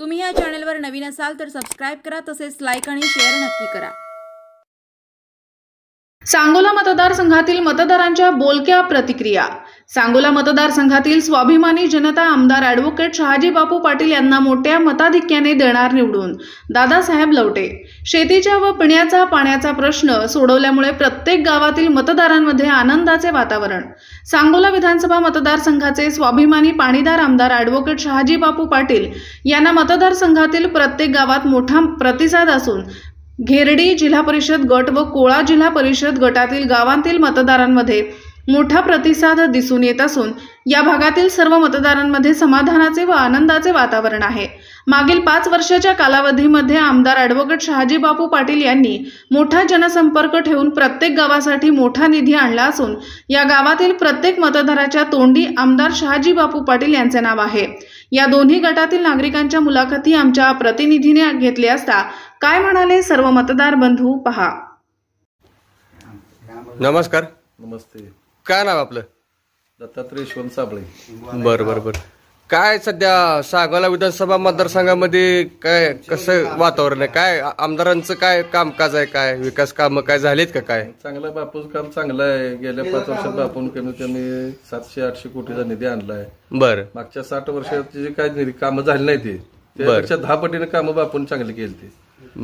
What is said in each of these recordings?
तुम्ही या चॅनलवर नवीन असाल तर सबस्क्राइब करा, तसेच लाईक आणि शेअर नक्की करा। सांगोला मतदारसंघातील मतदारांच्या बोलक्या प्रतिक्रिया। सांगोला मतदारसंघातील स्वाभिमानी जनता आमदार ॲडव्होकेट शहाजी बापू पाटील यांना मोठ्या मताधिक्याने देणार निवडून। दादासाहेब लवटे। शेतीच्या व पिण्याचा पाण्याचा प्रश्न सोडवल्यामुळे प्रत्येक गावातील मतदारांमध्ये आनंदाचे वातावरण। सांगोला विधानसभा मतदारसंघाचे स्वाभिमानी पाणीदार आमदार ॲडव्होकेट शहाजी बापू पाटील यांना मतदारसंघातील प्रत्येक गावात मोठा प्रतिसाद असून घेरडी जिल्हा परिषद गट व कोळा जिल्हा परिषद गटातील गावांतील मतदारांमध्ये मोठा प्रतिसाद दिसून येत असून या भागातील सर्व मतदारांमध्ये समाधानाचे व आनंदाचे वातावरण आहे। मागील 5 वर्षाच्या कालावधीमध्ये आमदार ॲडव्होकेट शहाजी बापू पाटील यांनी मोठा जनसंपर्क ठेवून प्रत्येक गावासाठी मोठा निधी आणला असून या गावातील प्रत्येक मतदाराच्या तोंडी आमदार शहाजी बापू पाटील यांचे नाव आहे। या दोन्ही गटातील नागरिकांच्या मुलाखती आमच्या प्रतिनिधीने घेतल्या असता काय म्हणाले सर्व मतदार बंधू पहा। नमस्कार। नमस्ते। काय नाव आपलं? दत्तात्रय यशवंत साबळे। बर। काय सध्या सांगोला विधानसभा मतदारसंघामध्ये काय कसं वातावरण आहे? काय आमदारांचं काय कामकाज आहे? काय विकास कामं काय झालीत का? काय चांगलं बापूचं काम चांगलं आहे। गेल्या 5 वर्षात बापून कमीत कमी 700-800 कोटीचा निधी आणलाय। बर। मागच्या 60 वर्षाची जी काय कामं झाली नाही ती त्यापेक्षा 10 पटीने कामं बापून चांगली केली ती।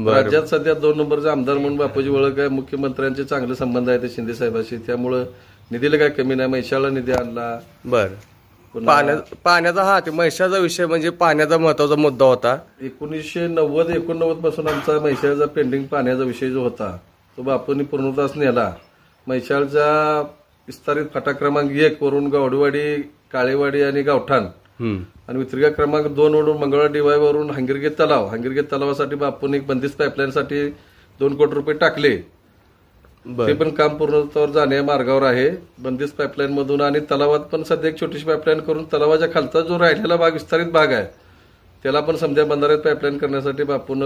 राज्यात सध्या 2 नंबरचे आमदार म्हणून बापूची ओळख आहे। मुख्यमंत्र्यांचे चांगले संबंध आहेत शिंदे साहेबांशी, त्यामुळे निधीला काय कमी नाही। म्हैसाळला निधी आणला। बर। पाण्याचा हा ते म्हैसाळचा विषय म्हणजे पाण्याचा महत्वाचा मुद्दा होता। 1990-89 पासून आमचा म्हैसाळचा पेंडिंग पाण्याचा विषय जो होता तो बापूंनी पूर्णतास नेला। म्हैसाळचा विस्तारित फाटा क्रमांक 1 वरून गावडीवाडी, काळेवाडी आणि गावठाण आणि वितरिका क्रमांक 2 वरून मंगळवार डिवाय वरून हंगिरगे तलावासाठी बापून एक बंदिस्त पाईपलाईनसाठी 2 कोटी रुपये टाकले। ते पण काम पूर्णत्वावर जाण्या मार्गावर आहे। बंदिस्त पाईपलाईन मधून आणि तलावात पण सध्या एक छोटीशी पाईपलाईन करून तलावाच्या खालचा जो राहिलेला भाग विस्तारित भाग आहे त्याला पण समजा बंधाऱ्यात पाईपलाईन करण्यासाठी बापून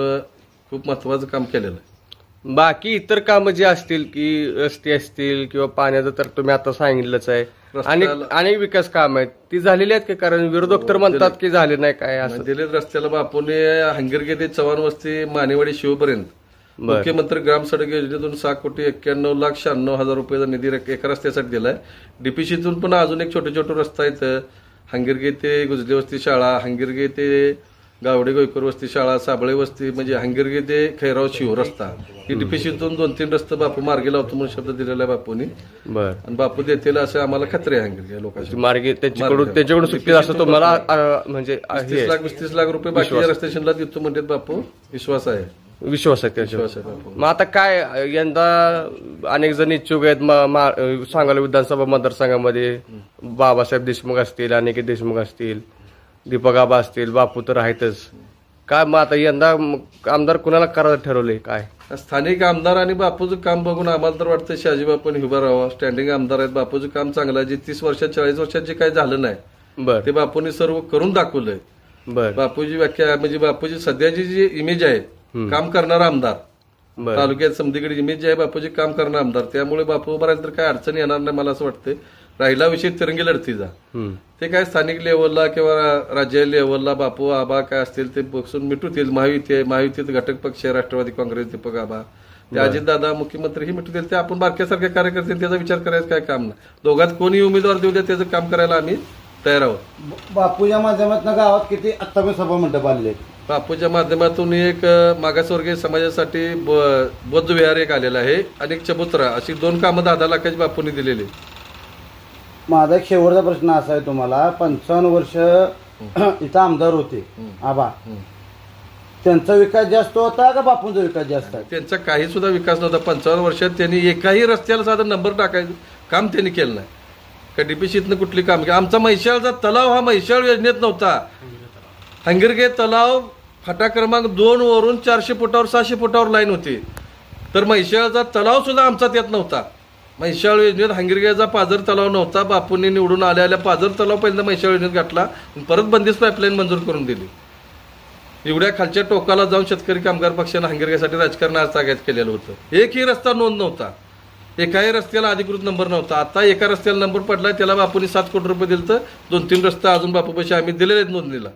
खूप महत्वाचं काम केलेलं आहे। बाकी इतर कामं जे असतील की रस्ते असतील किंवा पाण्याचं तर तुम्ही आता सांगितलंच आहे, आणि विकास काम आहेत ती झालेली आहेत का? कारण विरोधक तर म्हणतात की झाले नाही काय असं। दिले रस्त्याला बापूने हंगिरगे ते चव्हाण वस्ती मानेवाडी शिवपर्यंत मुख्यमंत्री ग्राम सडक योजनेतून 6,91,96,96,000 रुपयाचा निधी एका रस्त्यासाठी दिलाय। डीपीसीतून पण अजून एक छोटे रस्ता आहेत। हंगिरगे ते गुजली वस्ती शाळा, हंगिरगे ते गावडे गोयकर वस्ती शाळा, साबळे वस्ती म्हणजे हंगिरगे ते खैराव शिव रस्ता, ही डीपीसीतून 2-3 रस्ते बापू मार्गी लावतो म्हणून शब्द दिलेला आहे बापूंनी। आणि बापू देतील असं आम्हाला खात्री आहे हंगिरगे लोकांची मार्गी त्याच्याकडून सुट्टी असं तुम्हाला म्हणजे 30 लाख रुपये बाकीच्या रस्ते शिल्लक देतो म्हणतात बापू। विश्वास आहे त्याच्यावर। मग आता काय यंदा अनेक जण इच्छुक आहेत सांगोला विधानसभा मतदारसंघामध्ये, बाबासाहेब देशमुख असतील, अनिकेत देशमुख असतील, दीपक आबा असतील, बापू तर आहेतच। काय मग आता यंदा आमदार कुणाला करायचं ठरवलंय? काय स्थानिक आमदार आणि बापूचं काम बघून आम्हाला तर वाटतं शहाजी बापूंनी उभा राहावं। स्टँडिंग आमदार आहेत, बापूचं काम चांगलं आहे। जे 30 वर्षात 40 वर्षात जे काही झालं नाही ते बापूंनी सर्व करून दाखवलंय। बापूची व्याख्या म्हणजे बापूची सध्याची जी इमेज आहे काम करणारा आमदार, तालुक्यात समधीकडे इमेज आहे बापूची काम करणारा आमदार, त्यामुळे बापू उभा राहिला तर काय अडचण येणार नाही मला असं वाटतं। राहिला विषय तिरंगी लढतीचा, ते काय स्थानिक लेवलला किंवा राज्य लेवलला बापू आबा काय असतील ते बसून मिटवतील। महायुतीत घटक पक्ष आहे राष्ट्रवादी काँग्रेस, दीपक आबा, ते अजितदादा मुख्यमंत्री ही मिटवतील। ते आपण बारक्यासारख्या कार्यकर्ते त्याचा विचार करायचं काय काम नाही। दोघात कोणी उमेदवार देऊ द्या त्याचं काम करायला आम्ही तयार आहोत। बापूच्या माध्यमातून गावात किती आत्तापर्यंत सभा मंडप आले? बापूच्या माध्यमातून एक मागासवर्गीय समाजासाठी बौद्ध विहार एक आलेला आहे आणि एक चबुतरा, अशी 2 कामं 10 लाखाची बापूंनी दिलेली। माझा एक शेवटचा प्रश्न असा आहे तुम्हाला, 55 वर्ष इथं आमदार होते आबा, त्यांचा विकास जास्त होता का बापूंचा विकास जास्त आहे? त्यांचा काही सुद्धा विकास नव्हता। 55 वर्षात त्यांनी एकाही रस्त्याला साधा नंबर टाकायचं काम त्यांनी केलं नाही का डीपीसीतनं कुठली काम केलं? आमचा म्हैसाळचा तलाव हा म्हैसाळ योजनेत नव्हता। हंगिरगे तलाव फाटा क्रमांक 2 वरून 400 फुटावर 600 फुटावर लाईन होती, तर म्हैसाळचा तलाव सुद्धा आमचा त्यात नव्हता। म्हैसाळ योजनेत हंगिरगेचा पाझर तलाव नव्हता। बापूंनी निवडून आल्या पाझर तलाव पहिल्यांदा म्हैसाळ योजनेत गाठला, परत बंदिस्त पाईपलाईन मंजूर करून दिली। एवढ्या खालच्या टोकाला जाऊन शेतकरी कामगार पक्षानं हंगिरगेसाठी राजकारण आज ताग्यात केलेलं होतं। एकही रस्ता नोंद नव्हता, एकाही रस्त्याला अधिकृत नंबर नव्हता। आता एका रस्त्याला नंबर पडलाय, त्याला बापूंनी 7 कोटी रुपये दिले, तर 2-3 रस्ता अजून बापूपाशी आम्ही दिलेले आहेत नोंदणीला।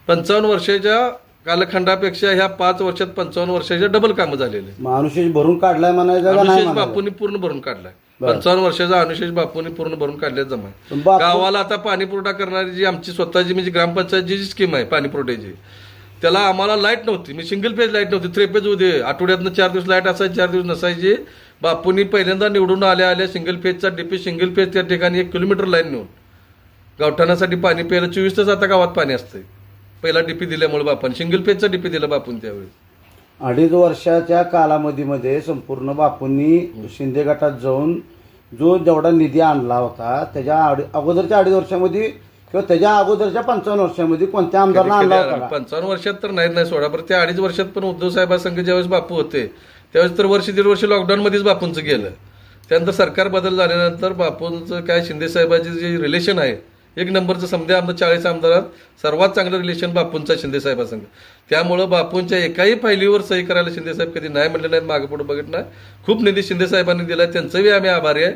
55 वर्षाच्या कालखंडापेक्षा ह्या 5 वर्षात 55 वर्षाच्या डबल कामं झालेले. अनुशेष भरून काढलाय म्हणायचं का नाही अनुशेष म्हणायचं? बापूंनी पूर्ण भरून काढलाय. 55 वर्षाचा अनुशेष बापूंनी पूर्ण भरून काढल्या जमा. बापू- गावाला आता पाणी पुरवठा करणारी जी आमची स्वतःची म्हणजे ग्रामपंचायतची जी स्कीम आहे पाणी पुरवठ्याची, त्याला आम्हाला लाईट नव्हती, मी सिंगल फेज लाईट नव्हती, 3 फेज होते. आठवड्यातनं 4 दिवस लाईट असायची, 4 दिवस नसायची. बापूंनी पहिल्यांदा निवडून आल्या सिंगल फेजचा डीपी सिंगल फेज त्या ठिकाणी 1 किलोमीटर लाईन नेऊन गावठाणासाठी पाणी प्यायला 24 तास आता गावात पाणी असतंय. पहिला डीपी दिल्यामुळे बापाने सिंगल फेजचा डीपी दिला बापून त्यावेळेस. 2.5 वर्षाच्या कालावधीमध्ये संपूर्ण बापूंनी शिंदे गटात जाऊन जो जेवढा निधी आणला होता त्याच्या अगोदरच्या 2.5 वर्षामध्ये किंवा त्याच्या अगोदरच्या 55 वर्षामध्ये कोणत्या आमदारांना आणला होता? 55 वर्षात तर नाही सोडा, पण त्या 2.5 वर्षात पण उद्धव साहेबांसंग ज्यावेळेस बापू होते त्यावेळेस तर 1.5 वर्ष लॉकडाऊन मध्येच बापूंचं गेलं. त्यानंतर सरकार बदल झाल्यानंतर बापूंचं काय शिंदे साहेबांचे जे रिलेशन आहे 1 नंबरचं, समजा आमचं 40 आमदारात सर्वात चांगलं रिलेशन बापूंचं शिंदे साहेबांसंग. त्यामुळं बापूंच्या एकाही फायलीवर सही करायला शिंदे साहेब कधी नाही म्हटले नाहीत, मागे पुढे बघित नाही. खूप निधी शिंदे साहेबांनी दिला, त्यांचं बी आम्ही आभारी आहे,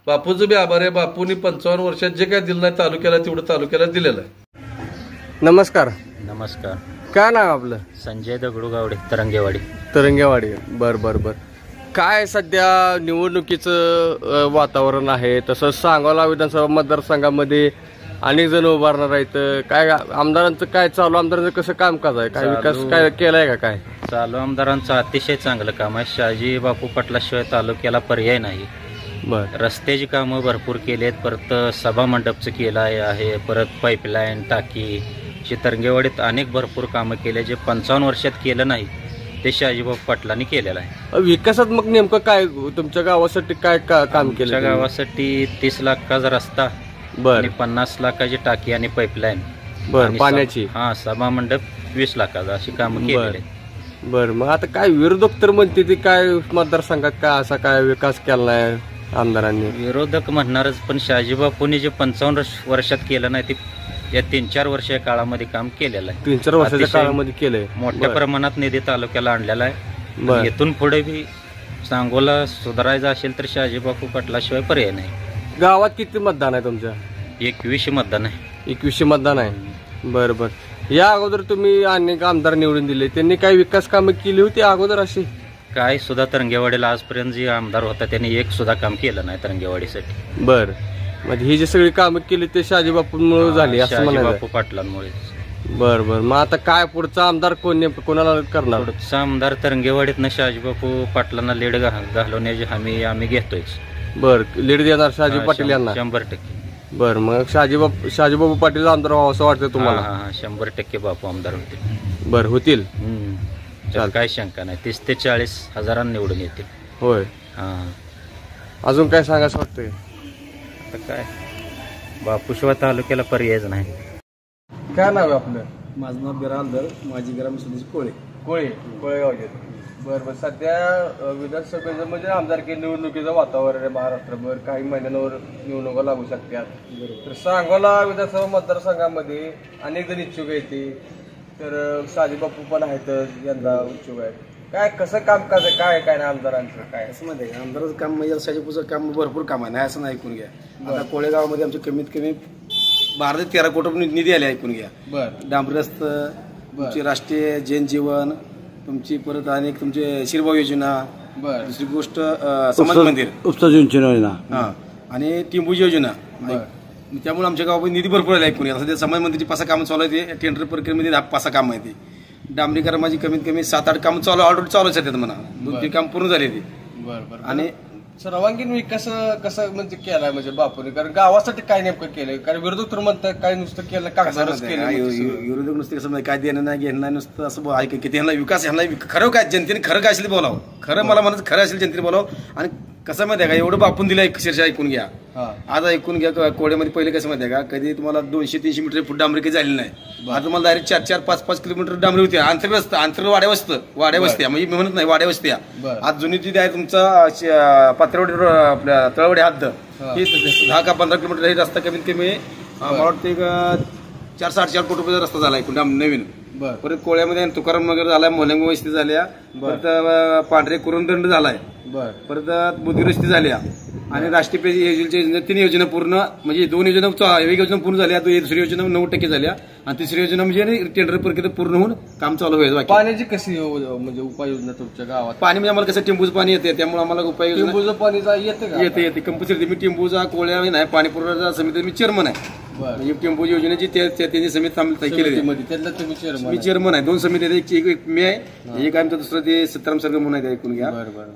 बापूंचं बी आभारी आहे. बापूंनी 55 वर्षात जे काय दिलं नाही तालुक्याला तेवढं तालुक्याला दिलेलं आहे. नमस्कार. नमस्कार. काय नाव आपलं? संजय दगडू गावडे, तरंगेवाडी. तरंगेवाडी. बर. काय सध्या निवडणुकीचं वातावरण आहे, तसंच सांगोला विधानसभा मतदारसंघामध्ये अनेक जण उभारणार आहेत. काय आमदारांचं काय चालू, आमदारांचं कसं कामकाज आहे, काय विकास काय केलाय का? काय चालू आमदारांचं अतिशय चांगलं काम आहे. शहाजी बापू पाटलाशिवाय तालुक्याला पर्याय नाही. रस्त्याची कामं भरपूर केली आहेत, परत सभा मंडपचं केलं आहे, परत पाईपलाईन, टाकी, तरंगेवाडीत अनेक भरपूर कामं केले जे 55 वर्षात केलं नाही ते शहाजीबापू पाटलांनी केलेलं आहे. विकासात मग नेमकं काय तुमच्या गावासाठी काय काम केलं? गावासाठी 30 लाखाचा रस्ता आणि 50 लाखाची टाकी आणि पाईपलाईन पाण्याची. सभा मंडप 20 लाखाचा, अशी कामं केलेली. बरं, मग आता काय विरोधक तर म्हणते ते काय मतदारसंघात काय असा काय विकास केला नाही आमदारांनी? विरोधक म्हणणारच, पण शहाजीबापूंनी जे 55 वर्षात केलं नाही ते या 3-4 वर्षाच्या काळामध्ये काम केलेलं आहे. 3-4 वर्षाच्या काळामध्ये केलंय. मोठ्या प्रमाणात निधी तालुक्याला आणलेला आहे. इथून पुढे बी सांगोला सुधारायचं असेल तर शहाजीबापू पाटलाशिवाय पर्याय नाही. गावात किती मतदान आहे तुमच्या? 21 मतदान आहे. 21 मतदान आहे. बरं. या अगोदर तुम्ही अनेक आमदार निवडून दिले, त्यांनी काही विकास कामं केली होती अगोदर अशी? काय सुद्धा तरंगेवाडीला आजपर्यंत जे आमदार होता त्यांनी एक सुद्धा काम केलं नाही तरंगेवाडीसाठी. बरं, म्हणजे ही जी सगळी कामं केली ते शहाजीबापूंमुळे झाली असं म्हणायचं? बापू पाटलांमुळे. बरं. मग आता काय पुढचा आमदार कोणाला करणार? पुढचा आमदार तरंगेवाडीतनं शहाजीबापू पाटलांना लीड घालवण्याची हमी आम्ही घेतोय. बरं, लीड देणार शहाजी पाटील यांना? 100%. बरं, मग शहाजीबापू पाटील आमदार व्हावं असं वाटतं तुम्हाला? 100% बापू आमदार होतील. बरं, होतील. काय शंका नाही, 30 ते 40 हजारांनी निवडून येतील. होय. अजून काय सांगायचं वाटतंय? आता काय बापूशिवाय तालुक्याला पर्यायच नाही. काय नाव आहे आपलं? माझं नाव बिरालदर, माझी ग्रामसभेची कोळेगावचे. बरं. सध्या विधानसभेचं म्हणजे आमदारकी निवडणुकीचं वातावरण आहे महाराष्ट्रभर. काही महिन्यांवर निवडणुका लागू शकतात. तर सांगोला विधानसभा मतदारसंघामध्ये अनेक जण इच्छुक आहेत, तर शहाजीबापू पण आहेत यंदा इच्छुक आहेत. काय कसं कामकाज आहे, काय काय नाही आमदारांचं? काय असं माहिती आहे का, आमदाराचं काम म्हणजे शहाजीपूरचं काम भरपूर काम आहे, नाही असं नाही, ऐकून घ्या. आता कोळेगावमध्ये आमचे कमीत कमी 12 ते 13 कोटी निधी आले, ऐकून घ्या. डांबरी रस्ता, तुमची राष्ट्रीय जैन जीवन, तुमची परत अनेक तुमचे शिरभाव योजना, दुसरी गोष्ट समाज मंदिर, योजना आणि टिंबूची योजना. त्यामुळे आमच्या गावामध्ये निधी भरपूर आला, ऐकून घ्या. सध्या समाज मंदिरची 5 कामं चालू आहे, टेंडर प्रक्रियेमध्ये 5 कामं आहे. ती डांबरीकरण माझी कमीत कमी 7-8 कामं चालू ऑलरेडी चालू आहेत म्हणा. 2-3 काम पूर्ण झाले ती. आणि सर्वांगीण विकास कसं म्हणजे केलाय म्हणजे बापूने? कारण गावासाठी काय नेमकं केलंय? कारण विरोधक तर म्हणतात काय नुसतं केलं कागदारच केलं. विरोधक नुसते कसं काय देणं नाही घेणं नाही, नुसतं असं ऐक की त्यांना विकास ह्यांना खरं काय जनतेने खरं काय असेल बोलावं, खरं मला म्हणायचं खरं असेल जनतेने बोलावं. आणि कसं माहिती आहे का, एवढं बापून दिलं अक्षरशः, ऐकून घ्या. आज ऐकून घ्या, कोळ्यामध्ये पहिले कसं माहिती आहे का, कधी तुम्हाला 200-300 मीटर फूट डांबरी झाली नाही. आता तुम्हाला डायरेक्ट 4-4-5-5 किलोमीटर डांबरी होती. आंतर वाड्या वस्त्या म्हणजे मी म्हणत नाही, वाड्या वस्त्या. आज जुनी जी आहे तुमचा पात्रवडी आपल्या तळवडी हद्द, ही 10 का 15 किलोमीटर हे रस्ता कमीत कमी मला वाटतं 4-4.5 कोटी रुपयाचा रस्ता झाला ऐकून नवीन. परत कोळ्यामध्ये तुकाराम नगर झालाय, मोलंग वस्ती झाल्या, परत पांढरे कुरणदंड झालाय, परत बुद्धी रस्ती झाल्या, आणि राष्ट्रीय पेयजल योजनेच्या 3 योजना पूर्ण म्हणजे 2 योजना एक योजना पूर्ण झाल्या, दुसरी योजना 9% झाल्या आणि तिसरी योजना म्हणजे टेंडर प्रक्रिया पूर्ण होऊन काम चालू व्हायचं. पाण्याची कशी म्हणजे उपाययोजना तुमच्या गावात? पाणी म्हणजे आम्हाला कसं टेंबूचं पाणी येते, त्यामुळे आम्हाला उपाययोजना टेंबूचं पाणी येते कंपल्सरी. मी टेंबूचा कोळ्या नाही पाणी पुरवठा समिती मी चेअरमन आहे. म्हणजे टेंबू योजनेची त्यांची समिती केली, मी चेअरमन आहे. 2 समिती आहेत, एक मी आहे, एक आमचं दुसरं ते सत्ताराम सरगर म्हणून आहे, ऐकून घ्या.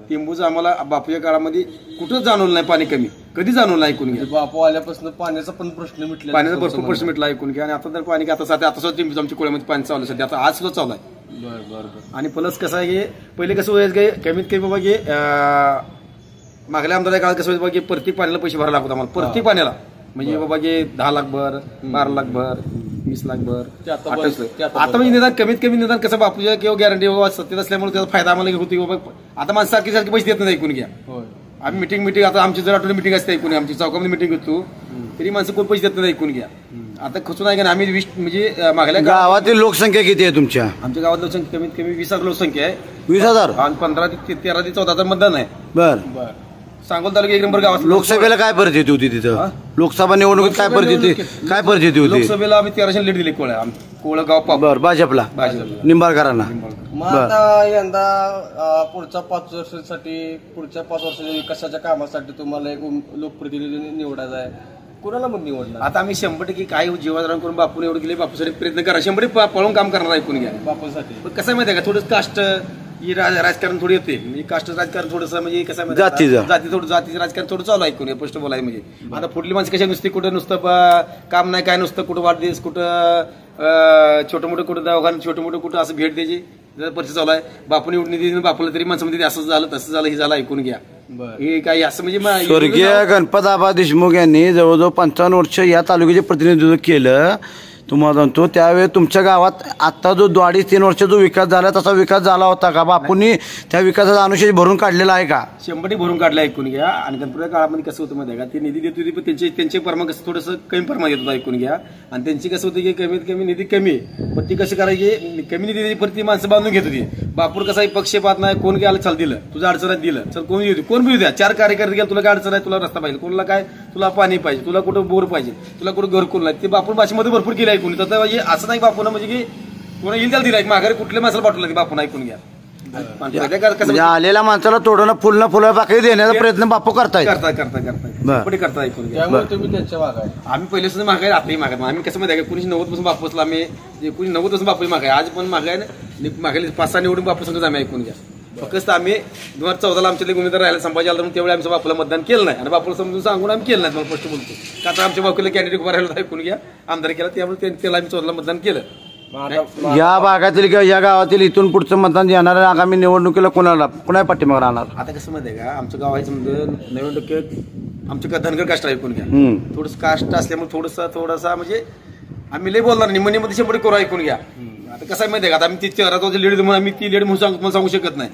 टेंबूचं आम्हाला बापूच्या काळामध्ये कुठंच जाणवलं नाही पाणी कमी, कधी जाणवलं नाही, ऐकून घ्या. बापू आल्यापासून पाण्याचा पण प्रश्न मिटला, पाण्याचा भरपूर प्रश्न मिटला, ऐकून घ्या. आणि आता तर पाणी आता सुद्धा टेंबूचं आमच्या कोळ्यामध्ये पाणी चालू सध्या, आता आज सुद्धा चालू आहे. आणि प्लस कसं आहे की पहिले कसं व्हायचं कमीत कमी बाबा की मागल्या आमदार काळात कसं व्हायचं की प्रत्येक पाण्याला पैसे भरायला लागतात आम्हाला, प्रत्येक पाण्याला. म्हणजे बाबा की 10 लाख भर, 12 लाख भर, 20 लाख भर, 28 लाख. आता म्हणजे निदान कमीत कमी निदान कसं बापूच्या किंवा गॅरंटी बाबा सत्तेत असल्यामुळे त्याचा फायदा आम्हाला होती बाबा. आता माणसं सारखे पैसे देत नाही, ऐकून घ्या. आम्ही मिटिंग आता आमची जर आठवडी मिटिंग असते, ऐकून आमची चौकामध्ये मिटिंग होतो तरी माणसं कोण पैसे देत नाही, ऐकून घ्या. आता खचून आहे का आम्ही 20 म्हणजे मागल्या गावातील लोकसंख्या किती आहे तुमच्या? आमच्या गावात लोकसंख्या कमीत कमी 20,000 लोकसंख्या आहे. 20,000 आणि 13 ते 14,000 मतदान आहे. बर. सांगोल तालुका 1 नंबर गावात. लोकसभेला काय परिस्थिती होती तिथं? लोकसभा निवडणुकीत काय परिस्थिती होती? लोकसभेला आम्ही 1300 लीड दिली कोळगाव बर भाजपला, निंबाळकरांना. मग आता यंदा पुढच्या 5 वर्षासाठी पुढच्या 5 वर्षाच्या विकासाच्या कामासाठी तुम्हाला एक लोकप्रतिनिधी निवडायचा आहे, कोणाला मग निवडणार? आता आम्ही 100% काय जीवाधारण करून बापून एवढं गेले, बापूसाठी प्रयत्न करा, 100% पळून काम करणार, ऐकून घ्या. बापूसाठी पण कसं माहिती आहे का, थोडं कास्ट राजकारण थोडी येते, म्हणजे कास्ट राजकारण थोडंसं म्हणजे कसं जातीचं राजकारण थोडं चालू, ऐकून स्पष्ट बोलाय. म्हणजे आता पुढली माणसं कशा नुसती कुठं नुसतं काम नाही काय नुसतं कुठं वाढदिवस, कुठं छोटं मोठं कुठं दवाखाना छोटं मोठं कुठं असं भेट द्यायची परिस्थिती चालू आहे. बापून निधी बापूला तरी माणसामध्ये असं झालं तसं झालं हे झालं, ऐकून घ्या. हे काही असं म्हणजे स्वर्गीय गणपत आबा देशमुख यांनी जवळजवळ 55 वर्ष या तालुक्याचे प्रतिनिधित्व केलं. तुम्हाला सांगतो त्यावेळी तुमच्या गावात आता जो 2.5-3 वर्ष जो विकास झाला तसा विकास झाला होता का? बापूंनी त्या विकासाचा अनुशेष भरून काढलेला आहे का? 100% भरून काढला, ऐकून घ्या. आणि गणपतीच्या काळामध्ये कसं होतं माहिती आहे का, ते निधी देत होती पण त्यांचे प्रमाण कसं थोडंसं कमी प्रमाण येत होतं, ऐकून घ्या. आणि त्यांची कसं होतं की कमीत कमी निधी कमी, पण ती कशी करायची, कमी निधी परत ती माणसं बांधून घेत होती. बापूर कसा पक्षपात नाही, कोण गेला चल दिलं, तुझ्या अडचणात दिलं चल, कोण येऊ कोण बी द्या, 4 कार्यकर्ते गेला, तुला काय अडचण आहे, तुला रस्ता पाहिजे, कोणाला काय तुला पाणी पाहिजे, तुला कुठं बोर पाहिजे, तुला कुठं घरकुल नाही, ते बापूर भाषेमध्ये भरपूर केलं, ऐकून. म्हणजे असं नाही बापून म्हणजे की कोणा येईल त्याला दिला, माघारी कुठल्या माणसाला पाठवलं बापून, ऐकून घ्या. आलेल्या माणसाला तोडणं फुलणं फुलं पाकळी देण्याचा प्रयत्न बापू करताय, करता, ऐकून घ्या. तुम्ही त्यांच्या मागे, आम्ही पहिले सुद्धा मागाय, आताही मागाय. आम्ही कसं माहिती आहे का, 1990 पासून बापूसला आम्ही 1990 पासून बापू मागाय, आज पण मागाय मागायला 5-6 निवडून बापू संघच आम्ही, ऐकून घ्या. फक्त आम्ही 2014ला आमच्या उमेदवार राहायला संभाजी आला, त्यावेळी आमच्या बापूला मतदान केलं नाही आणि बापूला समजून सांगून आम्ही केलं नाही. मला स्पष्ट बोलतो का, आता आमच्या बापूला कॅन्डिडेट उभा राहिला, ऐकून घ्या, आमदार केला, त्यामुळे त्याला आम्ही 14ला मतदान केलं. या भागातील किंवा या गावातील इथून पुढचं मतदान येणार आगामी निवडणुकीला कोणा पाठीमागे राहणार? आता कसं माहिती आहे का, आमचं गाव आहे म्हणजे 90% आमचं धनगर कास्ट, ऐकून घ्या. थोडंसं कास्ट असल्यामुळे थोडासा म्हणजे आम्ही लय बोलणार नाही, निम्ममध्ये 100% करू, ऐकून घ्या. आता कसं आहे माहिती आहे का, आता आम्ही ती 14 लीड म्हणून आम्ही ती लीड म्हणून सांगू शकत नाही.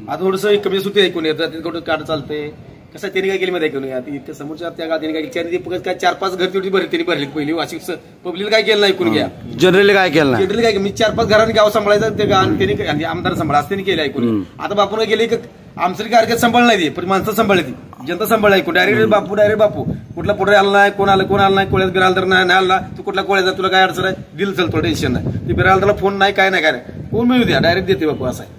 आता थोडंसं कमी सुट्टी ऐकून येतात, थोडं कार्ड चालतंय. कसं त्यांनी काय केली माहिती आहे का, इतकं समोरच्या त्या गावात त्यांनी काय 4-5 घर तेवढी त्यांनी भरली पहिली वाशिक पब्लिक काय केलं नाही, ऐकून घ्या. जनरली काय केलं नाही, जनरली काय मी 4-5 घरांनी गाव सांभाळायचं, ते त्यांनी आमदार सांभाळा असं त्यांनी केलं, ऐकून. आता बापून गेले की आमचं कार्यक्रम सांभाळ नाही, पण माणसं सांभाळली, जनता सांभाळ, ऐकून. डायरेक्ट बापू कुठला पुढे आला नाही, कोण आलं नाही, कोळ्यात बिरालदार नाही आला, तू कुठला कोळ्याचा तुला काय अडचण आहे, दिल चल, थोडं टेन्शन नाही, ते बिरालदारला फोन नाही काय नाही कोण मिळू द्या, डायरेक्ट देते बापू, असं आहे.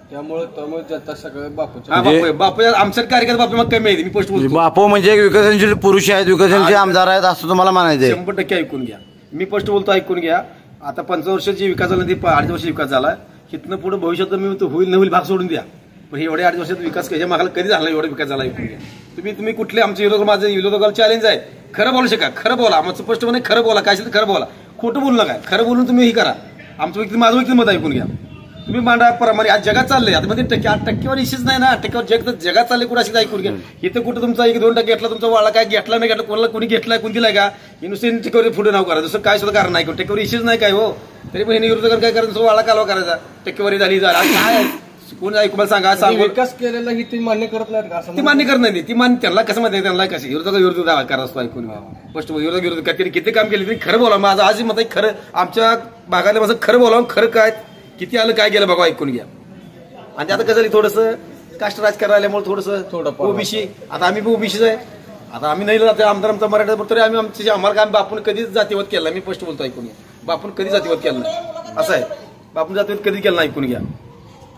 त्यामुळे जनता सगळं बापू आमच्या कार्यक्रम बापू मग कमी आहे, मी पोस्ट बोलतो. बापू म्हणजे विकसनशील पुरुष आहेत, विकसनशील आमदार आहेत असं तुम्हाला म्हणायचं? 100% ऐकून घ्या, मी पोस्ट बोलतो, ऐकून घ्या. आता 5 वर्षाची विकास झाला, ते 8 वर्ष विकास झाला, तिथनं पुढे भविष्यात मी होईल न होईल भाग सोडून द्या, पण हे एवढ्या 8 वर्षात विकास कशा मागायला कधी झाला, एवढा विकास झाला, ऐकून घ्या. तुम्ही कुठले आमचे विरोधक, माझं विरोधकाला चॅलेंज आहे, खरं बोलू शका, खरं बोला, आमचं स्पष्टपणे खरं बोला, काय खरं बोला, खोटं बोलू नका, खरं बोलून तुम्ही हे करा. आमचं माझं व्यक्तिमत ऐकून घ्या, तुम्ही मांडा प्रमाणे. आज जगात चाललंय, आता मध्ये टक्केवारी इश्यूच नाही ना, टक्केवारी जगात चाललंय, कुठं असेल ऐकून घ्या. इथं कुठं तुमचा 1-2% घेतला, तुमचा वाळा काय घेतला नाही घेतला, कोणाला कोणी घेतलाय कोणी दिलाय का, हे नुसते टक्केवारी पुढे नाव करा, दुसरं काय सुद्धा कारण नाही, टक्केवारी इश्यूच नाही काय हो, तरी पण हे विरोधकांना काय करायचं, वाळा कालवा करायचा, टक्केवारी झाली काय कोण ऐकू मला सांगा. विकास केलेला ही ती मान्य करत नाही का? ती मान्य करत नाही, ती मान्य त्यांना कसं माहिती, त्यांना कसं विरोधक दावा करा असतो, ऐकून स्पष्ट विरोधक त्यांनी किती काम केले तरी खरं बोला. माझं आज मत खरं, आमच्या भागातल्या माझं खरं बोलावं, खरं काय किती आलं काय गेलं बघा, ऐकून घ्या. आणि आता कसं थोडंसं कास्ट राजकारण आल्यामुळे थोडंसं ओबीसी, आता आम्ही ओबीसीच आहे. आता आम्ही नाही जातो आमदार मराठा, तरी आम्ही आम्हाला आम्ही बापून कधीच जातीवाद केला. मी स्पष्ट बोलतो, ऐकून घ्या. बापून कधी जातीवाद केला नाही, असं आहे. बापून जातीवाद कधी केला नाही, ऐकून घ्या,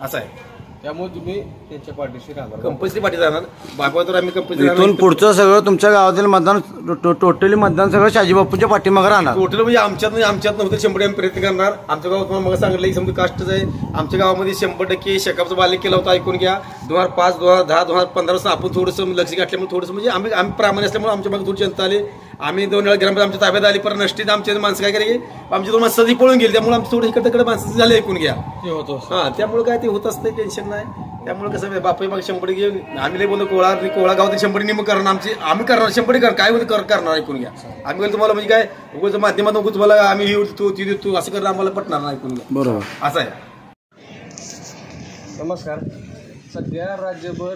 असं आहे. त्यामुळे तुम्ही त्यांच्या पाठीशी राहणार, कंपल्सरी पाठी जाणार. बागवातर आम्ही कंपल्सरी इथून पुढचं सगळं तुमच्या गावातील मतदान टोटली मतदान सगळं शहाजीबापूच्या पाठीमागे राहणार. टोटल म्हणजे आमच्यात नव्हतं 100% आम्ही प्रयत्न करणार. आमच्या गावात मला सांगितलं की समजा कास्टच आहे. आमच्या गावामध्ये 100% शेकापचा बालेक केला होता, ऐकून घ्या. 2005, 2010, 2015 आपण थोडंसं लक्ष घातल्यामुळे थोडंसं म्हणजे आम्ही प्रामाणिक असल्यामुळे आमच्या भागात थोडी जनता आली. आम्ही 2 वेळा ग्रामपंचायत आमच्या ताब्यात आली, पण नष्टीत आमचे माणसं काय केली, आमची 2 माणसं पळून गेली. त्यामुळे आमचं थोडं इकडे माणसं झाले, ऐकून घ्या. हा, त्यामुळे काय ते होत असतं, टेन्शन नाही. त्यामुळे कसं बापू मग 100 घेऊन आम्ही लई बोलतो कोळा गावात 100 निम करणार आम्ही करणार 100 काय होतं करणार, ऐकून घ्या. आम्ही बोलतो तुम्हाला म्हणजे काय उगाच माध्यमात उगाच तुम्हाला आम्ही हे देतो ती देतो असं करणं आम्हाला पटणार नाही, ऐकून घ्या. बरोबर, असं आहे. नमस्कार. सध्या राज्यभर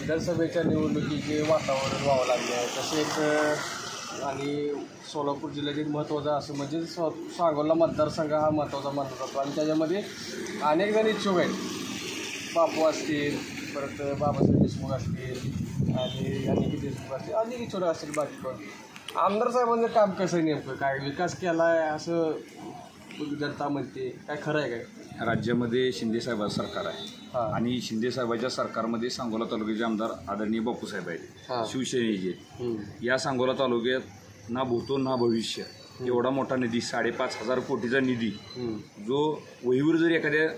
विधानसभेच्या निवडणुकीचे वातावरण व्हावं लागले आहे. तसेच आणि सोलापूर जिल्ह्यातील महत्त्वाचा असं म्हणजे सांगोला मतदारसंघ हा महत्त्वाचा मानला जातो आणि त्याच्यामध्ये अनेक जण इच्छुक आहेत. बापू असतील, परत बाबासाहेब देशमुख असतील आणि अनेक देशमुख असतील, अनेक इच्छुक असतील. बाकी पण आमदार साहेबांचं काम कसं आहे, नेमकं काय विकास केला आहे असं जनता म्हणते, काय खरं आहे काय? राज्यामध्ये शिंदे साहेबांचं सरकार आहे आणि शिंदे साहेबांच्या सरकारमध्ये सांगोला तालुक्याचे आमदार आदरणीय बापूसाहेब आहेत, शिवसेनेचे. या सांगोला तालुक्यात ना भूतो ना भविष्य एवढा मोठा निधी, 5,500 कोटीचा निधी, जो वहीवर जर एखाद्या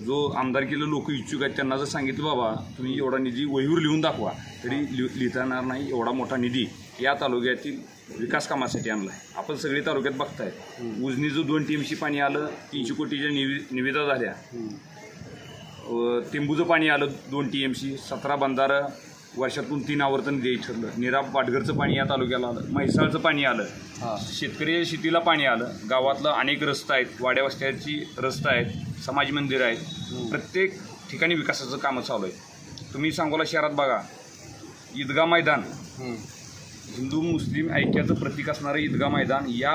जो आमदारकीला लोक इच्छुक आहेत त्यांना जर सांगितलं बाबा तुम्ही एवढा निधी वहीवर लिहून दाखवा, तरी लिहिता येणार नाही. एवढा मोठा निधी या तालुक्यातील विकास कामासाठी आणला आहे. आपण सगळे तालुक्यात बघताय, उजनीचं 2 TMC पाणी आलं, 300 कोटीच्या निविदा झाल्या. टेंबूचं पाणी आलं 2 TMC, 17 बंधारं वर्षातून 3 आवर्तन द्यायचं ठरलं. निरा पाटघरचं पाणी या तालुक्याला आलं, म्हैसाळचं पाणी आलं, शेतकरी शेतीला पाणी आलं. गावातलं अनेक रस्ते आहेत, वाड्या वस्त्याची रस्ते आहेत, समाज मंदिर आहेत. प्रत्येक ठिकाणी विकासाचं कामं चालू आहे. तुम्ही सांगोला शहरात बघा, ईदगाह मैदान, हिंदू मुस्लिम ऐक्याचं प्रतीक असणारं ईदगाह मैदान या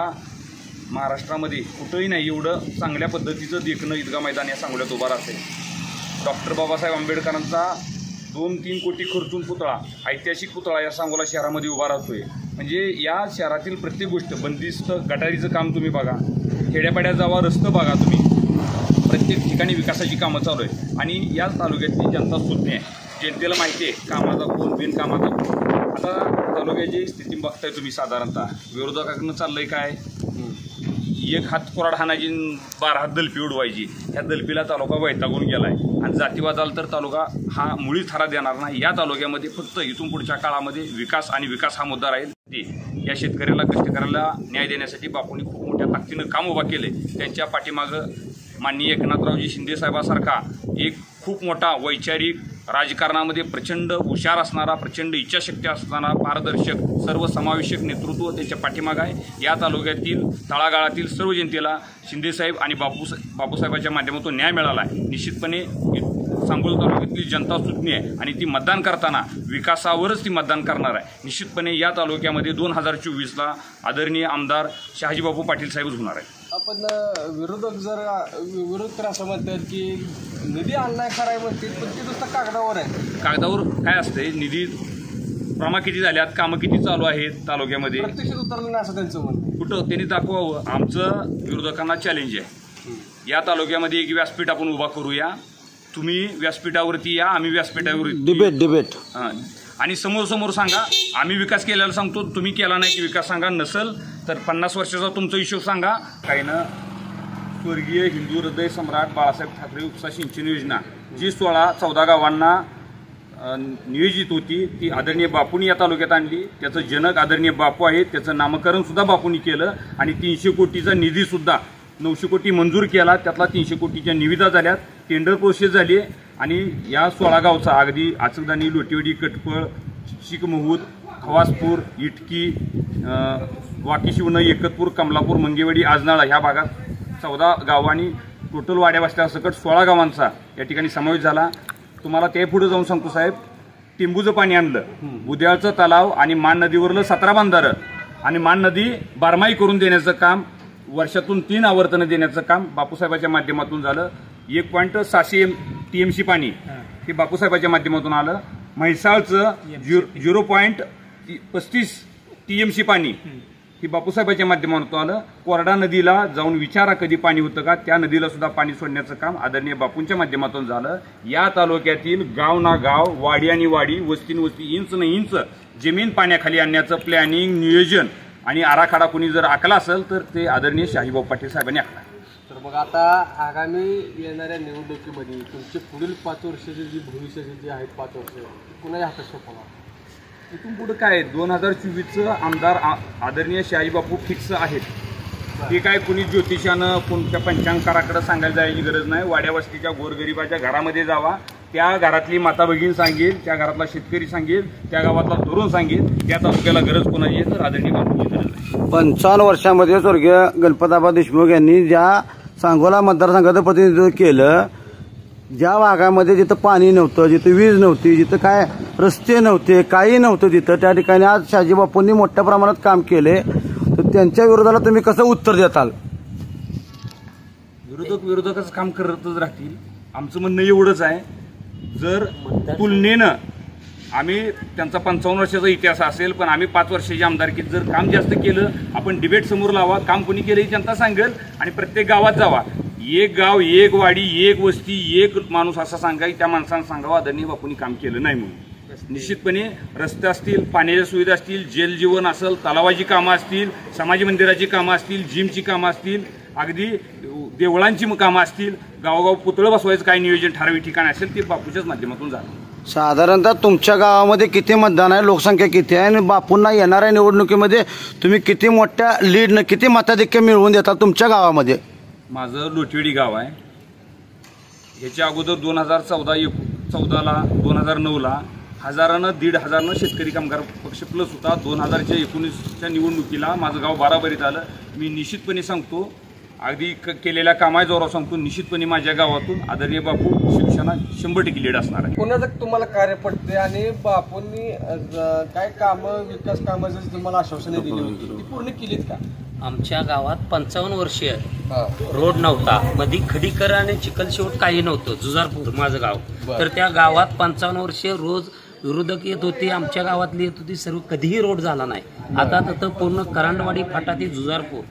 महाराष्ट्रामध्ये कुठंही नाही एवढं चांगल्या पद्धतीचं देखणं ईदगाह मैदान या सांगोल्यात उभा राहते. डॉक्टर बाबासाहेब आंबेडकरांचा 2-3 कोटी खर्चून पुतळा, ऐतिहासिक पुतळा या सांगोला शहरामध्ये उभा राहतोय. म्हणजे या शहरातील प्रत्येक गोष्ट, बंदिस्त गटारीचं काम तुम्ही बघा, खेड्यापाड्यात जावा रस्ते बघा तुम्ही, प्रत्येक ठिकाणी विकासाची कामं चालू आहे. आणि या तालुक्यातली जनता सुज्ञ आहे, जनतेला माहिती आहे कामाचा कोण बिनकामाचा कोण. आता तालुक्याची स्थिती बघताय तुम्ही, साधारणतः विरोधकाकडनं चाललंय काय, एक हात कोराड हाणायची 12 हात दलपी उडवायची. या दलपीला तालुका वैतागून गेलाय आणि जातीवादाला तर तालुका हा मुळीच थारा देणार नाही. या तालुक्यामध्ये फक्त इथून पुढच्या काळामध्ये विकास आणि विकास हा मुद्दा राहील. ते या शेतकऱ्याला कष्टकऱ्याला न्याय देण्यासाठी बापूंनी खूप मोठ्या ताकदीनं काम उभा केले. त्यांच्या पाठीमागं माननीय एकनाथरावजी शिंदे साहेबांसारखा एक खूप मोठा वैचारिक, राजकारणामध्ये प्रचंड हुशार असणारा, प्रचंड इच्छाशक्ती असणारा, पारदर्शक, सर्वसमावेशक नेतृत्व त्यांच्या पाठीमागं आहे. या तालुक्यातील तळागाळातील सर्व जनतेला शिंदेसाहेब आणि बापूसाहेबांच्या माध्यमातून न्याय मिळाला आहे. निश्चितपणे सांगोला तालुक्यातली जनता सुज्ञ आहे आणि ती मतदान करताना विकासावरच ती मतदान करणार आहे. निश्चितपणे या तालुक्यामध्ये 2024ला आदरणीय आमदार शहाजीबापू पाटील साहेबच होणार आहे. आपण विरोध तर असं म्हणतात की निधी आणलाय खराय म्हणते, पण ते नुसतं कागदावर आहे. कागदावर काय असते, निधी प्रमा किती झाल्यात, कामं किती चालू आहेत तालुक्यामध्ये, प्रत्यक्षात उतरलं नाही असं त्यांचं म्हणणं. कुठं त्यांनी दाखवावं. आमचं विरोधकांना चॅलेंज आहे, या तालुक्यामध्ये एक व्यासपीठ आपण उभा करूया. तुम्ही व्यासपीठावरती या, आम्ही व्यासपीठावरती डिबेट आणि समोर सांगा. आम्ही विकास केलेला सांगतो, तुम्ही केला नाही की विकास सांगा. नसल तर 50 वर्षाचा तुमचा हिशोब सांगा. काही ना स्वर्गीय हिंदू हृदय सम्राट बाळासाहेब ठाकरे उपसा सिंचन योजना जी 16-14 गावांना नियोजित होती, ती आदरणीय बापूंनी या तालुक्यात आणली. त्याचं जनक आदरणीय बापू आहेत, त्याचं नामकरण सुद्धा बापूंनी केलं आणि 300 कोटीचा निधी सुद्धा 900 कोटी मंजूर केला. त्यातला 300 कोटीच्या निविदा झाल्यात, टेंडर प्रोसेस झाली आणि या 16 गावचा अगदी आचकदानी, लोटीवडी, कटपळ, चिकमहूद, खवासपूर, इटकी, वाकीशिवनं, एकतपूर, कमलापूर, मंगेवाडी, आजनाळा ह्या भागात 14 गावांनी टोटल वाड्या वस्त्यासकट 16 गावांचा या ठिकाणी समावेश झाला. तुम्हाला ते पुढे जाऊन सांगतो साहेब, टिंबूचं पाणी आणलं, बुद्याळचं तलाव आणि मान नदीवरलं 17 बंधारं आणि मान नदी बारमाही करून देण्याचं काम, वर्षातून 3 आवर्तनं देण्याचं काम बापूसाहेबांच्या माध्यमातून झालं. 1.600 TMC पाणी हे बापूसाहेबाच्या माध्यमातून आलं. म्हैसाळचं 0.35 TMC पाणी ही बापूसाहेबाच्या माध्यमातून आलं. कोरडा नदीला जाऊन विचारा कधी पाणी होतं का, त्या नदीला सुद्धा पाणी सोडण्याचं काम आदरणीय बापूंच्या माध्यमातून झालं. या तालुक्यातील गाव ना गाव, वाडी आणि वाडी, वस्ती वस्ती, इंच न इंच जमीन पाण्याखाली आणण्याचं प्लॅनिंग, नियोजन आणि आराखडा कोणी जर आखला असेल तर ते आदरणीय शाजीभाऊ पाटील साहेबांनी आखला. तर मग आता आगामी येणाऱ्या निवडणुकीमध्ये तुमचे पुढील 5 वर्षाची जी भविष्याची जी आहेत 5 वर्ष कुणाच्या हातात सोपवणार? इथून पुढे काय 2024चं आमदार आदरणीय शाजीबापू फिक्स आहेत. ते काय कुणी ज्योतिषानं कोणत्या पंचांगाकडे सांगायला जायची गरज नाही. वाड्या वस्तीच्या गोरगरिबाच्या घरामध्ये जावा, त्या घरातली माता भगिनी सांगेल, त्या घरातला शेतकरी सांगेल, त्या गावातला तरुण सांगेल. त्या तालुक्याला गरज कोणाची आहे तर आदरणीय बापूची गरज आहे. 55 वर्षामध्ये स्वर्गीय गणपताबा देशमुख यांनी ज्या सांगोला मतदारसंघाचं प्रतिनिधित्व केलं, ज्या भागामध्ये जिथं पाणी नव्हतं, जिथं वीज नव्हती, जिथं काय रस्ते नव्हते, काही नव्हतं, तिथं त्या ठिकाणी आज शाजीबापूंनी मोठ्या प्रमाणात काम केले. तर त्यांच्या विरोधाला तुम्ही कसं उत्तर देताल? विरोधकच काम करतच राहतील. आमचं म्हणणं एवढंच आहे, जर तुलनेनं आम्ही त्यांचा 55 वर्षाचा इतिहास असेल पण आम्ही 5 वर्षाची आमदारकीत जर काम जास्त केलं, आपण डिबेट समोर लावा, काम कोणी केलं ही जनता सांगेल आणि प्रत्येक गावात जावा, एक गाव, एक वाडी, एक वस्ती, एक माणूस असा सांगा की त्या माणसानं सांगावं आदरणीय बापूंनी काम केलं नाही म्हणून. निश्चितपणे रस्ते असतील, पाण्याच्या सुविधा असतील, जल जीवन असेल, तलावाची कामं असतील, समाज मंदिराची कामं असतील, जिमची कामं असतील, अगदी देवळांची कामं असतील, गावोगाव पुतळं बसवायचं काय नियोजन ठराविक ठिकाण असेल ते बापूच्याच माध्यमातून झालं. साधारणतः तुमच्या गावामध्ये किती मतदान आहे, लोकसंख्या किती आहे आणि बापूंना येणाऱ्या निवडणुकीमध्ये तुम्ही किती मोठ्या लीडनं किती मताधिक्य मिळवून देता तुमच्या गावामध्ये? माझं लोटवेडी गाव आहे. ह्याच्या अगोदर 2014ला 2009ला हजारानं 1,500 शेतकरी कामगार पक्ष प्लस होता. 2019च्या निवडणुकीला माझं गाव बाराबरीत आलं. मी निश्चितपणे सांगतो, अगदी केलेल्या कामाच्या जोरावर सांगतो, निश्चितपणे माझ्या गावातून आदरणीय बापू शिवसेना 100% लीड असणार आहे. कोणाचं तुम्हाला कार्य पडते आणि बापूंनी काय कामं, विकास कामाचं तुम्हाला आश्वासने दिली होती ती पूर्ण केलीत का? आमच्या गावात 55 वर्षीय रोड नव्हता, मध्ये खडीकर आणि चिखलशेवट काही नव्हतं. जुजारपूर माझं गाव, तर त्या गावात 55 वर्षीय रोज विरोधक येत होते, आमच्या गावातली येत होती, सर्व कधीही रोड झाला नाही. आता तिथं पूर्ण करांडवाडी फाटा ते जुजारपूर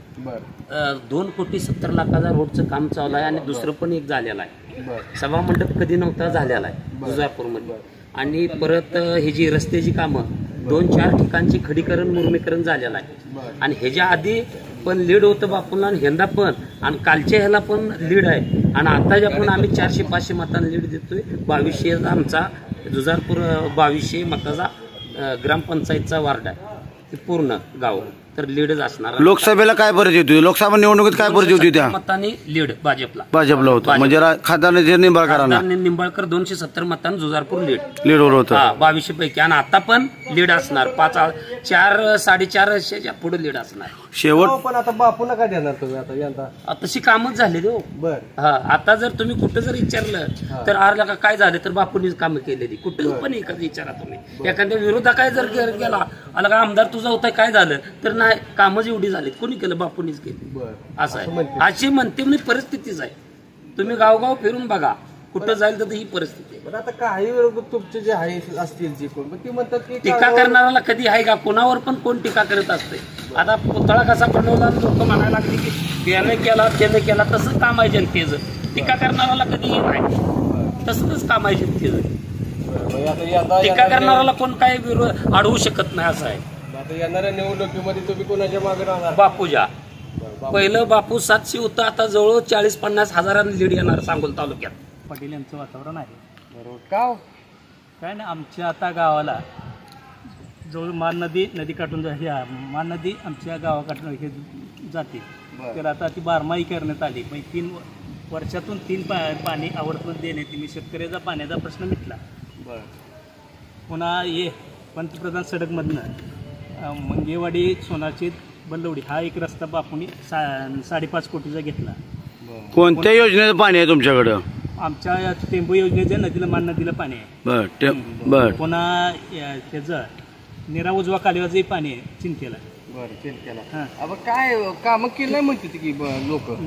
2,70,00,000 रोडचं काम चालू आहे आणि दुसरं पण एक झालेलं आहे. सभामंडप कधी नव्हता झालेला आहे जुजारपूरमध्ये. आणि परत ही जी रस्त्याची कामं 2-4 ठिकाणची खडीकरण मुरमीकरण झालेलं आहे. आणि ह्याच्या आधी पण लीड होतं बापूंना आणि यंदा पण, आणि कालच्या ह्याला पण लीड आहे. आणि आता पण आम्ही 400-500 मतांना लीड देतोय. 2200 आमचा जुजारपूर 2200 मताचा ग्रामपंचायतचा वार्ड आहे, ते पूर्ण गाव, तर लीडच असणार. लोकसभेला काय परिस्थिती होती, लोकसभा निवडणुकीत काय परिस्थिती होती? त्या मतांनी लीड भाजपला होतं, म्हणजे खासदार निंबाळकरांना 270 मतांनी जुजारपूर लीडवर होतं 2200 पैकी. आणि आता पण लीड असणार, 4-4.5 पुढे लीड असणार शेवट. पण आता बापूंना काय देणार तुम्ही आता यंदा? तशी कामच झाली हो. आता जर तुम्ही कुठं जर विचारलं तर आरला का काय झालं तर बापूंनीच कामं केलेली. कुठं पण एखादं विचारा तुम्ही, एखाद्या विरोधा जर गेला आला का आमदार तुझा होता काय झालं तर नाही, कामच एवढी झालीत, कोणी केलं? बापूंनीच केली. असं आहे, अशी म्हणते म्हणजे परिस्थितीच आहे. तुम्ही गावगाव फिरून बघा, कुठं जाईल तर ही परिस्थिती आहे. आता काही विरोधक तुमचे जे आहे असतील जे कोण, ती म्हणतात की टीका करणाऱ्याला कधी आहे का? कोणावर पण कोण टीका करत असते. आता पुतळा कसा बनवला, लोक म्हणायला लागली की त्याने केला त्याने केला, तसंच काम आहे जनतेचं. टीका करणाऱ्याला कधी नाही, तसंच काम आहे जनतेचं. टीका करणाऱ्याला कोण काय अडवू शकत नाही, असं आहे. आता येणाऱ्या निवडणुकीमध्ये तुम्ही कोणाच्या मागे राहणार? बापूजा. पहिलं बापू 700 होतं, आता जवळ 40-50 हजारांनी लीड येणार सांगोल तालुक्यात. पाटील यांचं वातावरण आहे. बरोबर. का काय नाही, आमच्या आता गावाला जवळ मान नदी काढून मान नदी आमच्या गावाकडून हे जाते. तर आता ती बारमाही करण्यात आली. म्हणजे 3 वर्षातून 3 पाणी आवडतं देण्यात येईल. शेतकऱ्याचा पाण्याचा प्रश्न मिटला. पुन्हा हे पंतप्रधान सडकमधनं मंगेवाडी सोनाची बल्लवडी हा एक रस्ता बापूंनी 5.5 कोटीचा घेतला. कोणत्या योजनेचं पाणी आहे तुमच्याकडं? आमच्या टेंबू योजनेच्या नदीला मान नदीला पाणी आहे. बर. पुन्हा त्याचं निरा उजवा कालव्याचंही पाणी आहे चिंतेला. बरं चिंतेला अब काय काम केलं नाही म्हणते की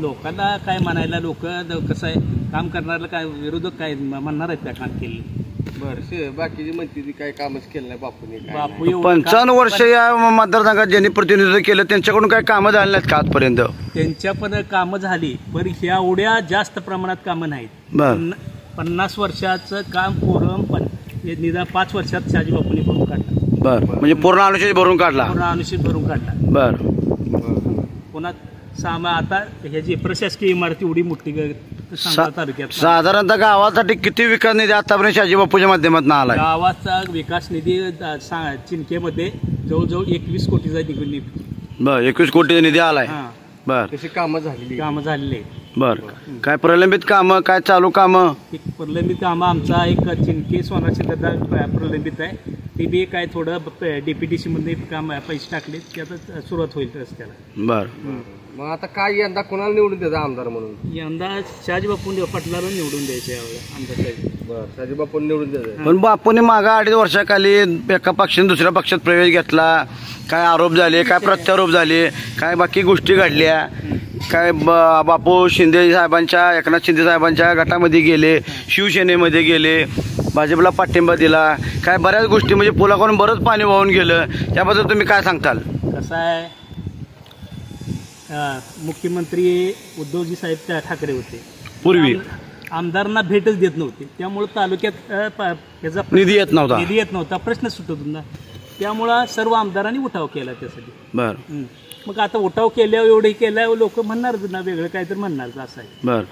लोकांना काय म्हणायला लोक कसं आहे काम करणाऱ्याला काय विरोधक काय म्हणणार आहेत त्या काम केले बरं बाकीची म्हणते ती काय कामच केलं नाही बापूने बापू 55 वर्ष या मतदारसंघात ज्यांनी प्रतिनिधित्व केलं त्यांच्याकडून काही कामं झाली नाहीत का आजपर्यंत? त्यांच्या पण कामं झाली पण एवढ्या जास्त प्रमाणात कामं नाहीत. 50 वर्षाचं काम पण निदान 5 वर्षात शहाजी बापूंनी भरून काढलं. बर म्हणजे पूर्ण अनुसूचित भरून काढला. पूर्ण अनुसूचित भरून काढला. बर पुन्हा आता ह्याची प्रशासकीय इमारत एवढी मोठी तालुक्यात साधारणतः गावासाठी किती विकास निधी आतापर्यंत शहाजी बापूच्या माध्यमातून आला? गावाचा विकास निधी चिंकेमध्ये जवळजवळ 21 कोटीचा निधी. बर 21 कोटी निधी आलाय. बर कशी कामं झालेली बर काय प्रलंबित कामं काय चालू कामं? प्रलंबित कामं आमचा एक चिंके सोना क्षेत्राचा प्रलंबित आहे ते बी काय थोडं DPTC मध्ये काम पैसे टाकले की आता सुरुवात होईल रस्त्याला. बर मग आता काय यंदा कोणाला निवडून द्यायचं आमदार म्हणून? यंदा शहाजी बापू पाटलाला निवडून द्यायचे आमदार. बरं शहाजी बापूंनी निवडून द्यायचं. पण बापूने मागा 2.5 वर्षाखाली एका पक्षाने दुसऱ्या पक्षात प्रवेश घेतला. काय आरोप झाले काय प्रत्यारोप झाले काय बाकी गोष्टी घडल्या काय बापू शिंदे साहेबांच्या एकनाथ शिंदे साहेबांच्या गटामध्ये गेले शिवसेनेमध्ये गेले भाजपला पाठिंबा दिला काय बऱ्याच गोष्टी म्हणजे पुलाकडून बरंच पाणी वाहून गेलं त्याबद्दल तुम्ही काय सांगताल? कसं आहे मुख्यमंत्री उद्धवजी साहेब ठाकरे होते पूर्वी आमदारांना भेटच देत नव्हते त्यामुळे तालुक्यात ह्याचा निधी येत नव्हता प्रश्न सुटत होता त्यामुळं सर्व आमदारांनी उठाव केला त्यासाठी. बर मग आता उठाव केल्यावर एवढे केल्यावर लोक म्हणणार ना वेगळं काय तर म्हणणार असं आहे. बर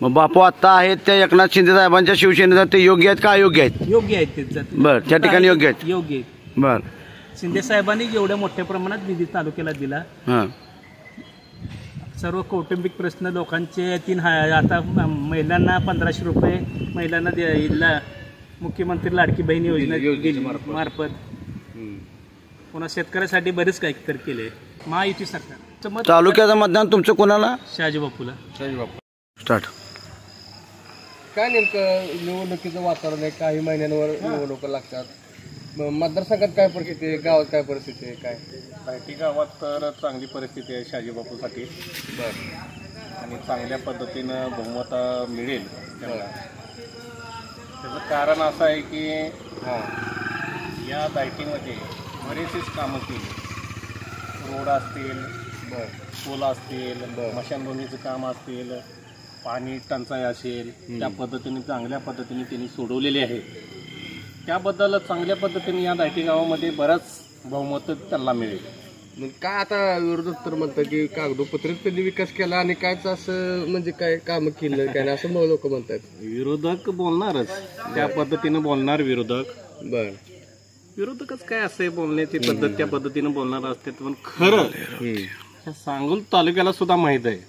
मग बापू आता आहेत त्या एकनाथ शिंदे साहेबांच्या शिवसेनेचा ते योग्य आहेत का अयोग्य आहेत? योग्य आहेत ते. बर त्या ठिकाणी योग्य आहेत. योग्य आहेत. बर शिंदे साहेबांनी जेवढ्या मोठ्या प्रमाणात निधी तालुक्याला दिला सर्व कौटुंबिक प्रश्न लोकांचे आता महिलांना 1500 रुपये महिलांना मुख्यमंत्री लाडकी बहीण योजना मार्फत पुन्हा शेतकऱ्यासाठी बरेच काही तर केले महायुती सरकार. तालुक्याचं मतदान तुमचं कोणाला? शहाजी बापूला. स्टार्ट. काय नेमकं निवडणुकीचं वातावरण आहे काही महिन्यांवर निवडणुका लागतात मतदारसंघात काय परिस्थिती आहे गावात काय परिस्थिती आहे काय? बायटी गावात तर चांगली परिस्थिती आहे शहाजी बापूसाठी. आणि चांगल्या पद्धतीनं बहुमत मिळेल त्याला. त्याचं कारण असं आहे की या बायटीमध्ये बरेचसेच कामं केली. रोड असतील पूल असतील स्मशानभूमीचं काम असतील पाणी टंचाई असेल त्या पद्धतीने चांगल्या पद्धतीने त्यांनी सोडवलेले आहे. त्याबद्दल चांगल्या पद्धतीने या दायटी गावामध्ये बरंच बहुमत त्यांना मिळेल. मग काय आता विरोधक तर म्हणतात की कागदोपत्रीत त्यांनी विकास केला आणि कायच असं म्हणजे काय काम केलं काय असं लोक म्हणतात. विरोधक बोलणारच त्या पद्धतीनं बोलणार विरोधक. विरोधकच काय असं बोलण्याची पद्धत त्या पद्धतीनं बोलणार असते. पण खरं सांगोल तालुक्याला सुद्धा माहित आहे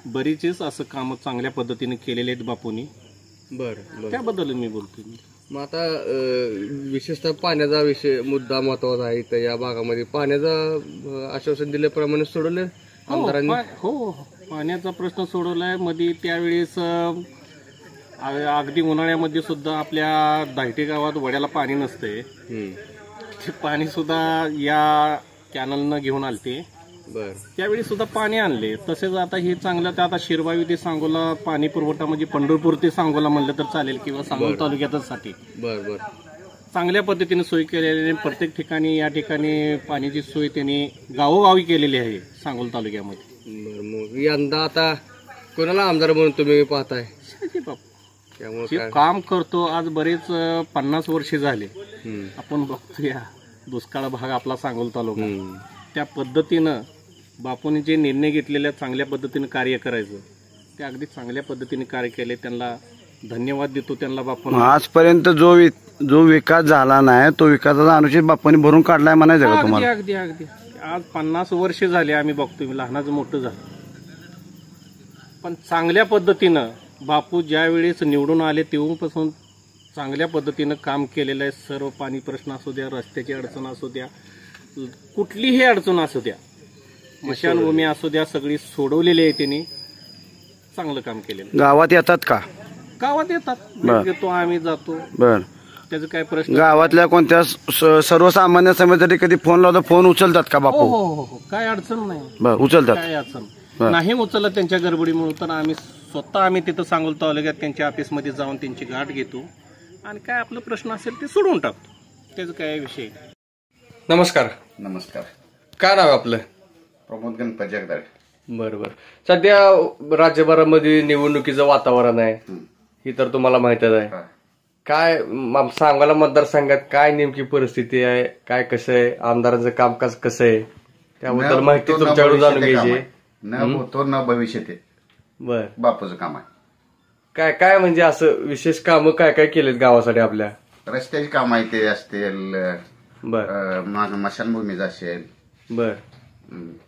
बरीचेच असं काम चांगल्या पद्धतीने केलेले आहेत बापूंनी. त्याबद्दल मी बोलतोय. मग आता विशेषतः पाण्याचा विषय मुद्दा महत्वाचा आहे तर या भागामध्ये पाण्याचं आश्वासन दिल्याप्रमाणे सोडवलं आमदारांनी. हो पाण्याचा प्रश्न सोडवलाय. मध्ये त्यावेळेस अगदी उन्हाळ्यामध्ये सुद्धा आपल्या दायटे गावात वड्याला पाणी नसते ते पाणी सुद्धा या कॅनलनं घेऊन आलते. त्यावेळी सुद्धा पाणी आणले. तसेच आता हे चांगलं तर आता शिरवावी ते सांगोला पाणी पुरवठा म्हणजे पंढरपूर ते सांगोला म्हणलं तर चालेल किंवा सांगोला तालुक्यातच साठी चांगल्या पद्धतीने सोय केलेली. प्रत्येक ठिकाणी या ठिकाणी पाण्याची सोय त्यांनी गावोगावी केलेली आहे सांगोला तालुक्यामध्ये. मग यंदा आता कोणाला आमदार म्हणून तुम्ही पाहताय? शहाजी बापू त्यामुळे काम करतो. आज बरेच 50 वर्षे झाले आपण बघतोया दुष्काळ भाग आपला सांगोला तालुका. त्या पद्धतीनं बापूंनी जे निर्णय घेतलेल्या चांगल्या पद्धतीने कार्य करायचं ते अगदी चांगल्या पद्धतीने कार्य केले. त्यांना धन्यवाद देतो त्यांना. बापू आजपर्यंत जो विकास झाला नाही तो विकासाचा अनुचित बापूंनी भरून काढलाय म्हणायचं का तुम्हाला? अगदी अगदी आज 50 वर्षे झाले आम्ही बघतोय लहानाचं मोठं झालं. पण चांगल्या पद्धतीनं बापू ज्या वेळेस निवडून आले तेव्हापासून चांगल्या पद्धतीनं काम केलेलं आहे. सर्व पाणी प्रश्न असू द्या रस्त्याची अडचण असू द्या कुठलीही अडचण असू द्या स्मशानभूमी असू द्या सगळी सोडवलेली आहे. त्यांनी चांगलं काम केलेलं. गावात येतात का? गावात येतात. येतो आम्ही जातो. बर त्याचं काय प्रश्न गावातल्या कोणत्या सर्वसामान्य समस्यासाठी कधी फोन लावता फोन उचलतात का हो बापू? हो हो हो काय अडचण नाही. बरं, उचलतात. काय अडचण नाही उचललं त्यांच्या गडबडीमुळे, तर आम्ही स्वतः तिथं सांगोल तालुक्यात त्यांच्या ऑफिसमध्ये जाऊन त्यांची गाठ घेतो आणि काय आपलं प्रश्न असेल ते सोडवून टाकतो. त्याचं काय विषय. नमस्कार. नमस्कार. काय नाव आहे आपलं? प्रमोद गणपती जगदाळे. बरोबर. सध्या राज्यभरामध्ये निवडणुकीचं वातावरण आहे, ही तर तुम्हाला माहितच आहे. काय सांगोला मतदारसंघात काय नेमकी परिस्थिती आहे, काय कसं आहे, आमदारांचं कामकाज कसं आहे, त्याबद्दल माहिती तुमच्याकडून जाणून घ्यायची. न होतो न भविष्य ते बर बापूचं काम आहे. काय काय म्हणजे असं विशेष कामं काय काय केलेत गावासाठी आपल्या? रस्त्याची काम आहे ते असतील, बर मशानभूमीचं असेल, बर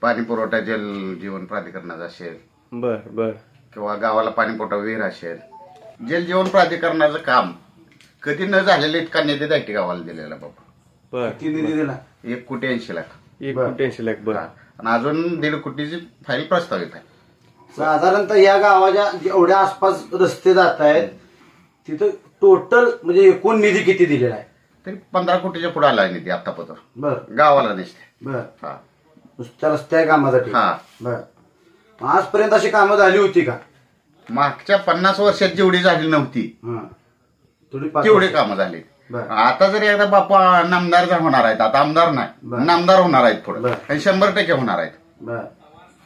पाणी पुरवठा जल जीवन प्राधिकरणाचा असेल, बर बर किंवा गावाला पाणी पुरवठा विहीर असेल. जल जीवन प्राधिकरणाचं काम कधी न झालेलं इतका निधी द्यायची गावाला दिलेला बाबा. बर किती निधी दिला? 1,80,00,000. 1,80,00,000. बर. आणि अजून 1.5 कोटीची फाईल प्रस्तावित आहे. साधारणतः या गावाच्या जेवढ्या आसपास रस्ते जात आहेत तिथं टोटल म्हणजे एकूण निधी किती दिलेला आहे? तरी 15 कोटीच्या पुढे आला निधी आतापर्यंत. बरं. गावाला दिसते. बर. हा. नुसत्या रस्त्या कामासाठी? हा. बर. आजपर्यंत अशी कामं झाली होती का? मागच्या 50 वर्षात जेवढी झाली नव्हती तेवढी कामं झाली. आता जरी एकदा बापू नामदार होणार आहेत, आता आमदार नाही नामदार होणार आहेत पुढे, आणि 100% होणार आहेत.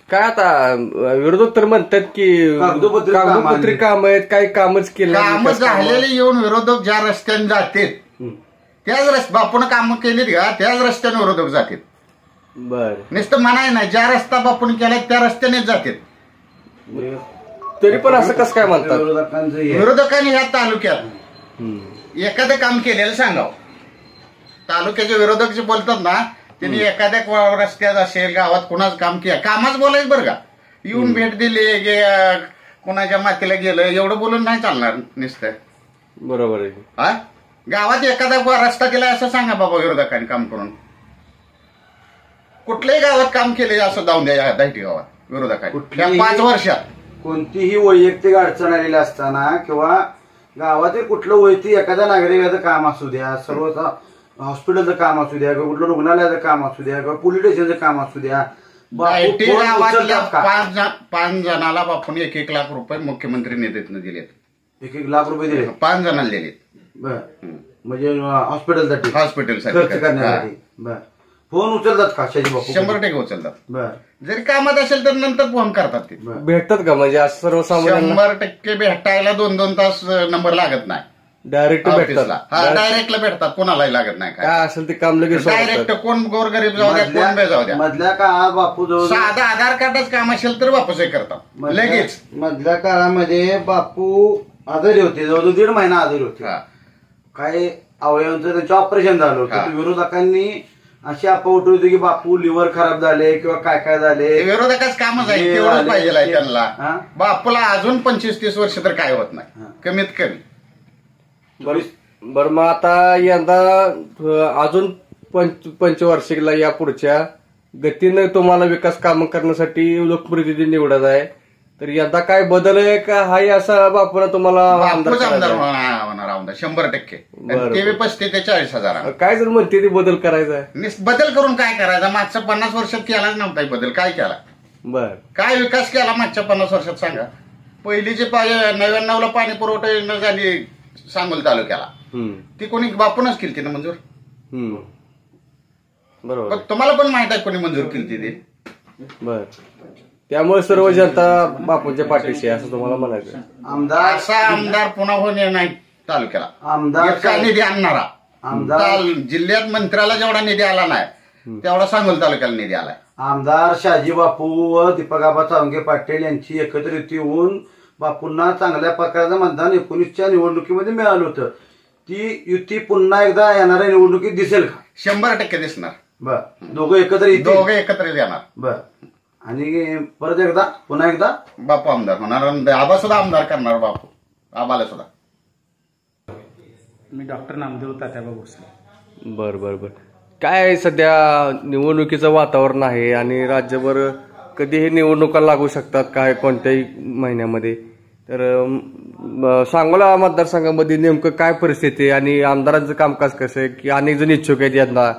काय आता विरोधक तर म्हणतात की कागदोपत्री काम आहेत, काही कामच केलं काम झालेले येऊन विरोधक ज्या रस्त्याने जातात त्याच रस्ते बापून कामं केलीत का त्याच रस्त्याने विरोधक जातात. बर. नुसतं म्हणाय नाही, ज्या रस्ता बापून केलाय त्या रस्त्यानेच जातात. तरी पण असं कसं काय म्हणतात विरोधकांनी ह्या तालुक्यात एखादं काम केलेलं सांगावं. तालुक्याचे विरोधक जे बोलतात ना त्यांनी एखाद्या रस्त्यात असेल गावात कुणाचं काम केलं, कामच बोलायचं बरं का. येऊन भेट दिली, कोणाच्या मातीला गेलं एवढं बोलून नाही चालणार नुसतं. बरोबर आहे. हा, गावात एखादा रस्ता केलाय असं सांगा बाबा विरोधकांनी काम करून. कुठल्याही गावात काम केले असं जाऊन द्या दाहिटी गावात विरोधकांनी 5 वर्षात. कोणतीही वैयक्तिक अडचण आलेली असताना किंवा गावातील कुठलं वैयक्तिक एखाद्या नागरिकाचं काम असू द्या, सर्व हॉस्पिटलचं काम असू द्या, किंवा कुठलं रुग्णालयाचं काम असू द्या, किंवा पोलीस स्टेशनचं काम असू द्या, गावातल्या 5 जणाला बापून 1-1 लाख रुपये मुख्यमंत्री निधीतनं दिलेत. 1-1 लाख रुपये दिले 5 जणांना दिलेत. बर. म्हणजे हॉस्पिटलसाठी खर्च करण्यासाठी. बर. फोन उचलतात का शाजी बापू? 100% उचलतात. बर. जरी कामात असेल तर नंतर फोन करतात ते. भेटतात का म्हणजे असं सर्वसामान्य? 100% भेटायला 2-2 तास नंबर लागत नाही. डायरेक्ट भेटतात. डायरेक्टला भेटतात, कोणालाही लागत नाही. काय असेल ते काम लगेच डायरेक्ट कोण गोरगरीब जाऊ द्या, कोण बे जाऊ द्या. मधल्या काळात बापू जवळ साधं आधार कार्डच काम असेल तर बापूच करतात लगेच. मधल्या काळामध्ये बापू आजारी होते, जवळजवळ 1.5 महिना आजारी होते. काही अवयवांचं त्यांचं ऑपरेशन झालं होतं. विरोधकांनी अशी अफवा उठवली की बापू लिव्हर खराब झाले किंवा काय काय झाले. विरोधकाच कामच आहे, तेवढंच पाहिजे त्यांना. बापूला अजून 25-30 वर्ष तर काय होत नाही कमीत कमी. बरं, मग आता यंदा अजून 25 या पुढच्या गतीनं तुम्हाला विकास कामं करण्यासाठी लोकप्रतिनिधी निवडत आहे, तर यंदा काय बदल आहे का हाही असा बापूला तुम्हाला आमदार होणार 100%. ते 35 ते 40,000. काय जर म्हणते ते बदल करायचा आहे? बदल करून काय करायचा? मागच्या 50 वर्षात केलाच नव्हता बदल. काय केला? बर. काय विकास केला मागच्या 50 वर्षात सांगा? पहिलीचे 99ला पाणी पुरवठा योजना झाली सांगोल तालुक्याला, ती कोणी बापूनच केली ना मंजूर. बरोबर. तुम्हाला पण माहित आहे कोणी मंजूर केली ती. बर. त्यामुळे सर्व जनता बापूंच्या पाठीशी असं तुम्हाला म्हणायचं. असा आमदार पुन्हा होणे नाही तालुक्याला. आमदार निधी आणणारा जिल्ह्यात मंत्र्याला जेवढा निधी आला नाही तेवढा सांगोल तालुक्याला निधी आलाय. आमदार शाजी बापू व दीपकाबा चावंगे पाटील यांची एकत्रित येऊन बापूंना चांगल्या प्रकारचं मतदान 19च्या निवडणुकीमध्ये मिळालं होतं. ती युती पुन्हा एकदा येणाऱ्या निवडणुकीत दिसेल का? 100% दिसणार. बर. दोघं एकत्र येणार. बर. आणि परत एकदा पुन्हा एकदा बापू आमदार होणार. आबा सुद्धा आमदार करणार बापू. आबाला सुद्धा. मी डॉक्टर नामदेव तात्याबा भोसले. बर बर बर. काय सध्या निवडणुकीचं वातावरण आहे आणि राज्यभर कधीही निवडणुका लागू शकतात काय कोणत्याही महिन्यामध्ये, तर सांगोला मतदारसंघामध्ये नेमकं काय परिस्थिती आहे आणि आमदारांचं कामकाज कसं आहे की अनेक जण इच्छुक आहेत यंदा,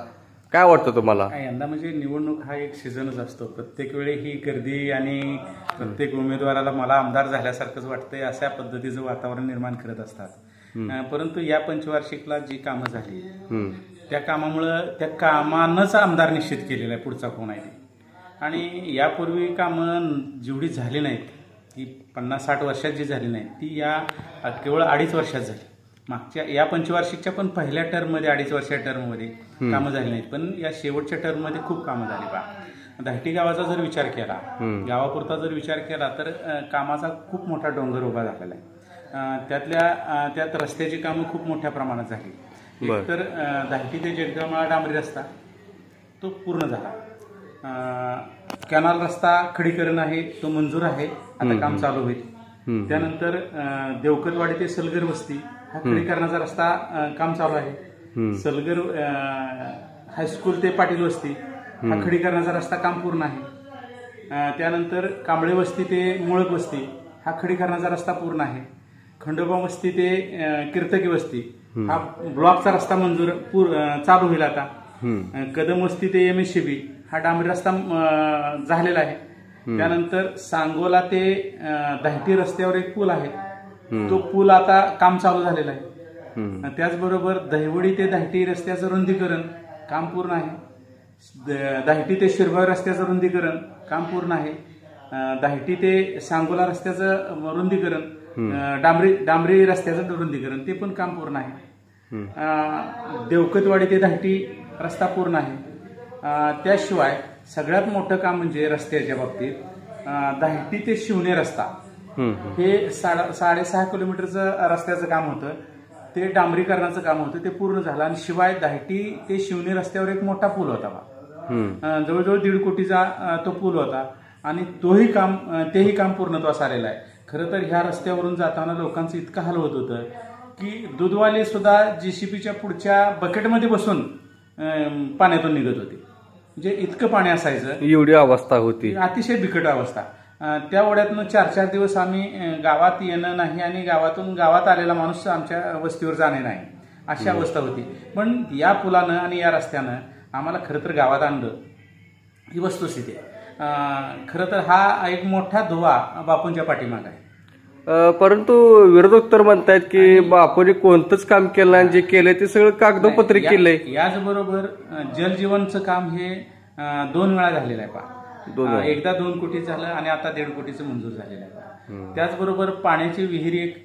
काय वाटतं तुम्हाला? यंदा म्हणजे निवडणूक हा एक सीझनच असतो. प्रत्येक वेळी ही गर्दी आणि प्रत्येक उमेदवाराला मला आमदार झाल्यासारखंच वाटतंय अशा पद्धतीचं वातावरण निर्माण करत असतात. परंतु या पंचवार्षिकला जी कामं झाली त्या कामामुळं त्या कामानंच आमदार निश्चित केलेला आहे पुढचा कोण आहे. आणि यापूर्वी कामं जेवढी झाली नाहीत ती 50-60 वर्षात जी झाली नाहीत ती या केवळ 2.5 वर्षात झाली. मागच्या या पंचवार्षिकच्या पण पहिल्या टर्ममध्ये 2.5 वर्षाच्या टर्ममध्ये कामं झाली नाहीत, पण या शेवटच्या टर्ममध्ये खूप कामं झाली. दाहटी गावाचा जर विचार केला, गावापुरता जर विचार केला तर कामाचा खूप मोठा डोंगर उभा झालेला आहे. त्यात रस्त्याची कामं खूप मोठ्या प्रमाणात झाली. एकतर दाहटी ते जळगाव डांबरी रस्ता तो पूर्ण झाला. कॅनल रस्ता खडीकरण आहे तो मंजूर आहे, आता काम चालू होईल. त्यानंतर देवकतवाडी ते सलगर वस्ती हा खडीकरणाचा रस्ता काम चालू आहे. सलगर हायस्कूल ते पाटील वस्ती हा खडीकरणाचा रस्ता काम पूर्ण आहे. त्यानंतर कांबळे वस्ती ते मुळक वस्ती हा खडीकरणाचा रस्ता पूर्ण आहे. खंडोबा वस्ती ते कीर्तकी वस्ती हा ब्लॉकचा रस्ता मंजूर चालू होईल आता. कदम वस्ती ते MSCB हा डांबरी रस्ता झालेला आहे. त्यानंतर सांगोला ते दाहटी रस्त्यावर एक पूल आहे, तो पूल आता काम चालू झालेला आहे. त्याचबरोबर दहिवडी ते दाहटी रस्त्याचं रुंदीकरण काम पूर्ण आहे. दाहटी ते शिरगाव रस्त्याचं रुंदीकरण काम पूर्ण आहे. दाहटी ते सांगोला रस्त्याचं रुंदीकरण, डांबरी रस्त्याचं रुंदीकरण ते पण काम पूर्ण आहे. देवकतवाडी ते दाहटी रस्ता पूर्ण आहे. त्याशिवाय सगळ्यात मोठं काम म्हणजे रस्त्याच्या बाबतीत दाहटी ते शिवणे रस्ता हे 6.5 किलोमीटरचं रस्त्याचं काम होतं, ते डांबरीकरणाचं काम होतं, ते पूर्ण झालं. आणि शिवाय दाहटी ते शिवणे रस्त्यावर एक मोठा पूल होता, जवळजवळ 1.5 कोटीचा तो पूल होता आणि तेही काम पूर्णत्वास आलेलं आहे. खरं तर ह्या रस्त्यावरून जाताना लोकांचं इतकं हाल होत होतं की दूधवाले सुद्धा JCBच्या पुढच्या बकेटमध्ये बसून पाण्यातून निघत होते, म्हणजे इतकं पाणी असायचं, एवढी अवस्था होती, अतिशय बिकट अवस्था. त्या ओढ्यातनं 4-4 दिवस आम्ही गावात येणं नाही आणि गावातून गावात आलेला माणूस आमच्या वस्तीवर जाणे नाही अशी अवस्था होती. पण या पुलानं आणि या रस्त्यानं आम्हाला खरं तर गावात आणलं, ही वस्तुस्थिती आहे. खरं तर हा एक मोठा दुवा बापूंच्या पाठीमागे आहे. परंतु विरोधक तर म्हणतायत की बापूने कोणतंच काम केलं नाही, जे केलंय ते सगळं कागदोपत्री केलंय. याचबरोबर जलजीवनचं काम हे 2 वेळा झालेलं आहे. एकदा 2 कोटी झालं आणि आता 1.5 कोटीचं मंजूर झालेलं आहे. त्याचबरोबर पाण्याची विहीर एक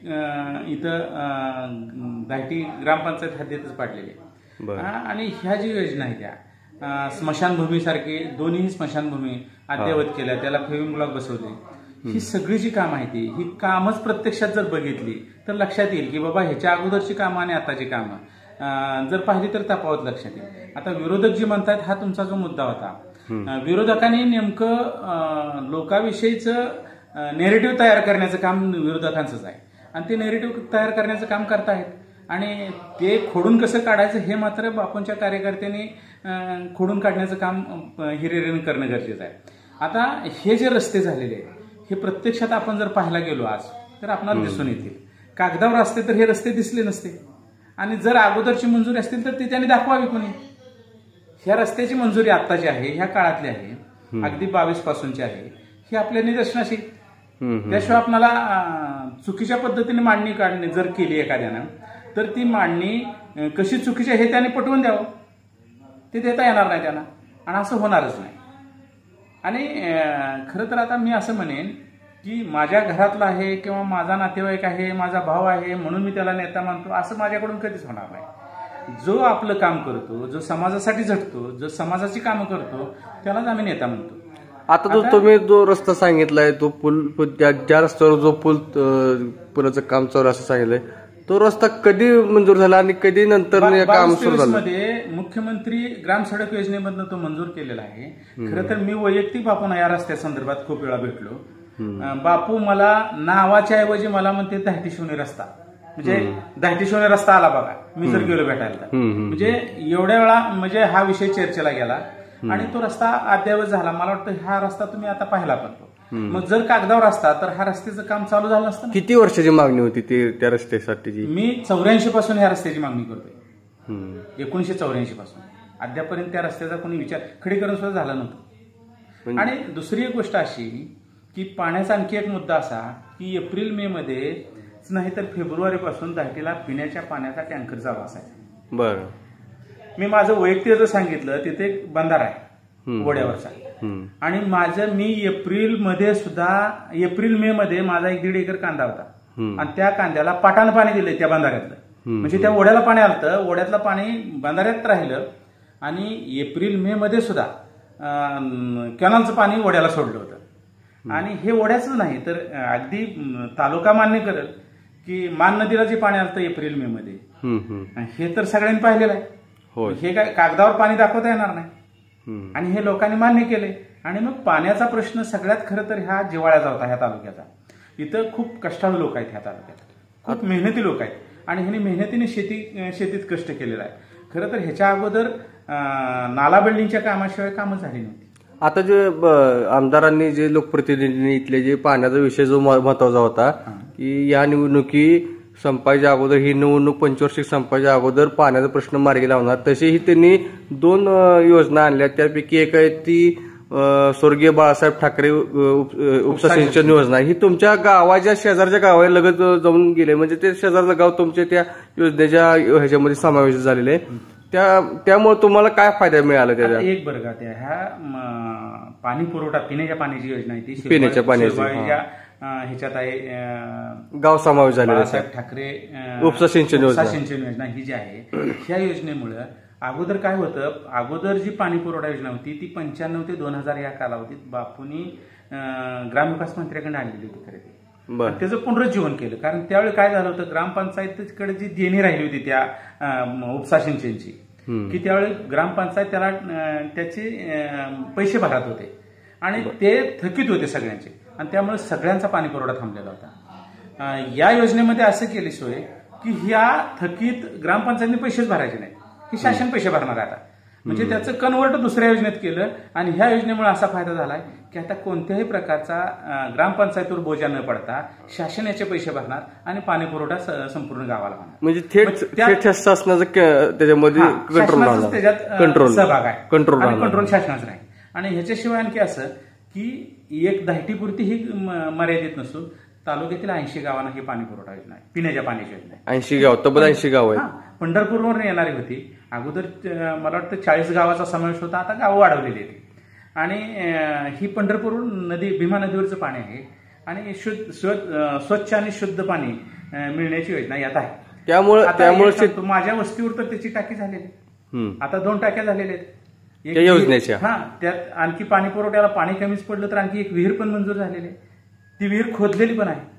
इथं दाहटी ग्रामपंचायत हद्दीतच पाडलेली आहे. आणि ह्या जी योजना आहे त्या स्मशानभूमीसारखी दोन्ही स्मशानभूमी अद्ययावत केल्या, त्याला फेविंग ब्लॉक बसवले. ही सगळी जी कामं आहे ही कामच प्रत्यक्षात जर बघितली तर लक्षात येईल की बाबा ह्याच्या अगोदरची कामं आणि आताची कामं जर पाहिली तर तफावत लक्षात येईल. आता विरोधक जी म्हणतात हा तुमचा जो मुद्दा होता, विरोधकांनी नेमकं लोकांविषयीचं नेरेटिव्ह तयार करण्याचं काम विरोधकांचंच आहे आणि ते नेरेटिव्ह तयार करण्याचं काम करतायत आणि ते खोडून कसं काढायचं हे मात्र बापूंच्या कार्यकर्त्यांनी खोडून काढण्याचं काम हिरिरीने करणं गरजेचं आहे. आता हे जे रस्ते झालेले आहेत हे प्रत्यक्षात आपण जर पाहायला गेलो आज तर आपल्याला दिसून येतील. कागदावर असते तर हे रस्ते दिसले नसते आणि जर अगोदरची मंजुरी असतील तर ती त्यांनी दाखवावी कोणी. ह्या रस्त्याची मंजुरी आत्ताची आहे, ह्या काळातली आहे, अगदी 22 पासूनची आहे, ही आपल्या निदर्शनास येईल. त्याशिवाय आपल्याला चुकीच्या पद्धतीने मांडणी काढणे जर केली एखाद्यानं तर ती मांडणी कशी चुकीची हे त्याने पटवून द्यावं, ते देता येणार नाही त्यांना आणि असं होणारच नाही. आणि खरं तर आता मी असं म्हणेन की माझ्या घरातला आहे किंवा माझा नातेवाईक आहे, माझा भाव आहे म्हणून मी त्याला नेता मानतो असं माझ्याकडून कधीच होणार नाही. जो आपलं काम करतो, जो समाजासाठी झटतो, जो समाजाची कामं करतो त्यालाच आम्ही नेता म्हणतो. आता तुम्ही जो रस्ता सांगितलाय तो पूल, ज्या रस्त्यावर जो पुलाचं काम चालू असं सांगितलंय, तो रस्ता कधी मंजूर झाला आणि कधी नंतर काम सुरू झालं? मध्ये मुख्यमंत्री ग्राम सडक योजनेमधनं तो मंजूर केलेला आहे. खरं तर मी वैयक्तिक बापूंना या रस्त्या संदर्भात खूप वेळा भेटलो. बापू मला नावाच्या ऐवजी मला म्हणते दाहटी शिवणे रस्ता, म्हणजे दाहटी शिवणे रस्ता आला बघा, मी जर गेलो भेटायला तर. म्हणजे एवढ्या वेळा म्हणजे हा विषय चर्चेला गेला आणि तो रस्ता अद्ययावत झाला. मला वाटतं हा रस्ता तुम्ही आता पाहिला पण तो मग जर कागदावर असता तर हा रस्त्याचं काम चालू झालं असतं ना. किती वर्षाची मागणी होती त्या रस्त्यासाठीची? मी 84 पासून ह्या रस्त्याची मागणी करतोय, 1984 पासून. अद्यापर्यंत त्या रस्त्याचा कोणी विचार खडीकरण सुद्धा झालं नव्हतं. आणि दुसरी एक गोष्ट अशी की पाण्याचा आणखी एक मुद्दा असा की एप्रिल मे मध्ये नाही तर फेब्रुवारी पासून दाहटीला पिण्याच्या पाण्याचा टँकर चालू असायचा. बरं. मी माझं वैयक्तिक जर सांगितलं तिथे एक बंधारा आहे वड्यावरचा, आणि मी एप्रिल मे मध्ये माझा 1.5 एकर कांदा होता, आणि त्या कांद्याला पाटानं पाणी दिलंय त्या बंधाऱ्यातलं. म्हणजे त्या ओढ्याला पाणी आलं, ओढ्यातलं पाणी बंधाऱ्यात राहिलं, आणि एप्रिल मे मध्ये सुद्धा कॅनलचं पाणी ओढ्याला सोडलं होतं. आणि हे ओढ्याचं नाही तर अगदी तालुका मान्य करेल की मान नदीला जे पाणी आलं एप्रिल मे मध्ये, हे तर सगळ्यांनी पाहिलेलं आहे. हे काय कागदावर पाणी दाखवता येणार नाही, आणि हे लोकांनी मान्य केले. आणि मग पाण्याचा प्रश्न सगळ्यात खरं तर ह्या जिव्हाळ्याचा होता ह्या तालुक्याचा. इथं खूप कष्टाळू लोक आहेत ह्या तालुक्यात, खूप मेहनती लोक आहेत, आणि ह्यांनी मेहनतीने शेतीत कष्ट केलेलं आहे. खरं तर ह्याच्या अगोदर नाला बिल्डिंगच्या कामाशिवाय कामं झाली नव्हती. आता जे आमदारांनी जे लोकप्रतिनिधींनी इथले जे पाण्याचा विषय जो महत्वाचा होता की या निवडणुकी संपायच्या अगोदर, ही निवडणूक पंचवार्षिक संपायच्या अगोदर पाण्याचा प्रश्न मार्गी लावणार, तसेही त्यांनी 2 योजना आणल्या. त्यापैकी एक आहे ती स्वर्गीय बाळासाहेब ठाकरे उपसा सिंचन योजना. ही तुमच्या गावाच्या शेजारच्या गावाला लगत जाऊन गेले, म्हणजे ते शेजारचं गाव तुमच्या त्या योजनेच्या ह्याच्यामध्ये समावेश झालेले आहे. त्यामुळे तुम्हाला काय फायदा मिळाला त्याचा? एक बरं का, त्या ह्या पाणी पुरवठा पिण्याच्या पाण्याची योजना आहे ती पिण्याच्या पाण्याची ह्याच्यात आहे, गाव समावेश झालेला बाळासाहेब ठाकरे उपसा सिंचन योजना ही जी आहे, ह्या योजनेमुळे अगोदर काय होतं, अगोदर जी पाणी पुरवठा योजना होती ती 95 ते 2000 या कालावधीत बापूंनी ग्रामविकास मंत्र्याकडे आणलेली होती खरेदी. त्याचं पुनरुज्जीवन केलं, कारण त्यावेळी काय झालं होतं, ग्रामपंचायतीकडे जी देणी राहिली होती त्या उपसा सिंचनची, की त्यावेळी ग्रामपंचायत त्याला त्याचे पैसे भरत होते, आणि ते थकीत होते सगळ्यांचे, आणि त्यामुळे सगळ्यांचा पाणी पुरवठा थांबलेला होता. या योजनेमध्ये असं केली सोय की ह्या थकीत ग्रामपंचायतीने पैसेच भरायचे नाही, की शासन पैसे भरणार आहे आता. म्हणजे त्याचं कन्वर्ट दुसऱ्या योजनेत केलं, आणि ह्या योजनेमुळे असा फायदा झालाय की आता कोणत्याही प्रकारचा ग्रामपंचायतीवर बोजा न पडता शासन याचे पैसे भरणार आणि पाणी पुरवठा संपूर्ण गावाला होणार. म्हणजे थेट शासनाचं त्याच्यामध्ये कंट्रोल सहभाग आहे, कंट्रोल शासनाचं नाही. आणि ह्याच्याशिवाय आणखी असं की एक दाहटीपुरती ही मर्यादित नसून तालुक्यातील 80 गावांना ही पाणी पुरवठा योजना आहे, पिण्याच्या पाण्याची योजना आहे. 80 गाव, तब्बल 80 गाव आहे. पंढरपूरवरून येणारी होती अगोदर, मला वाटतं 40 गावाचा समावेश होता, आता गावं वाढवलेली आहेत. आणि ही पंढरपूर नदी, भीमा नदीवरचं पाणी आहे, आणि स्वच्छ आणि शुद्ध पाणी मिळण्याची योजना यात आहे. त्यामुळे माझ्या वस्तीवर तर त्याची टाकी झालेली, आता 2 टाक्या झालेल्या आहेत योजनेच्या. त्यात आणखी पाणी पुरवठ्याला पाणी कमीच पडलं तर आणखी एक विहीर पण मंजूर झालेली आहे, ती विहीर खोदलेली पण आहे.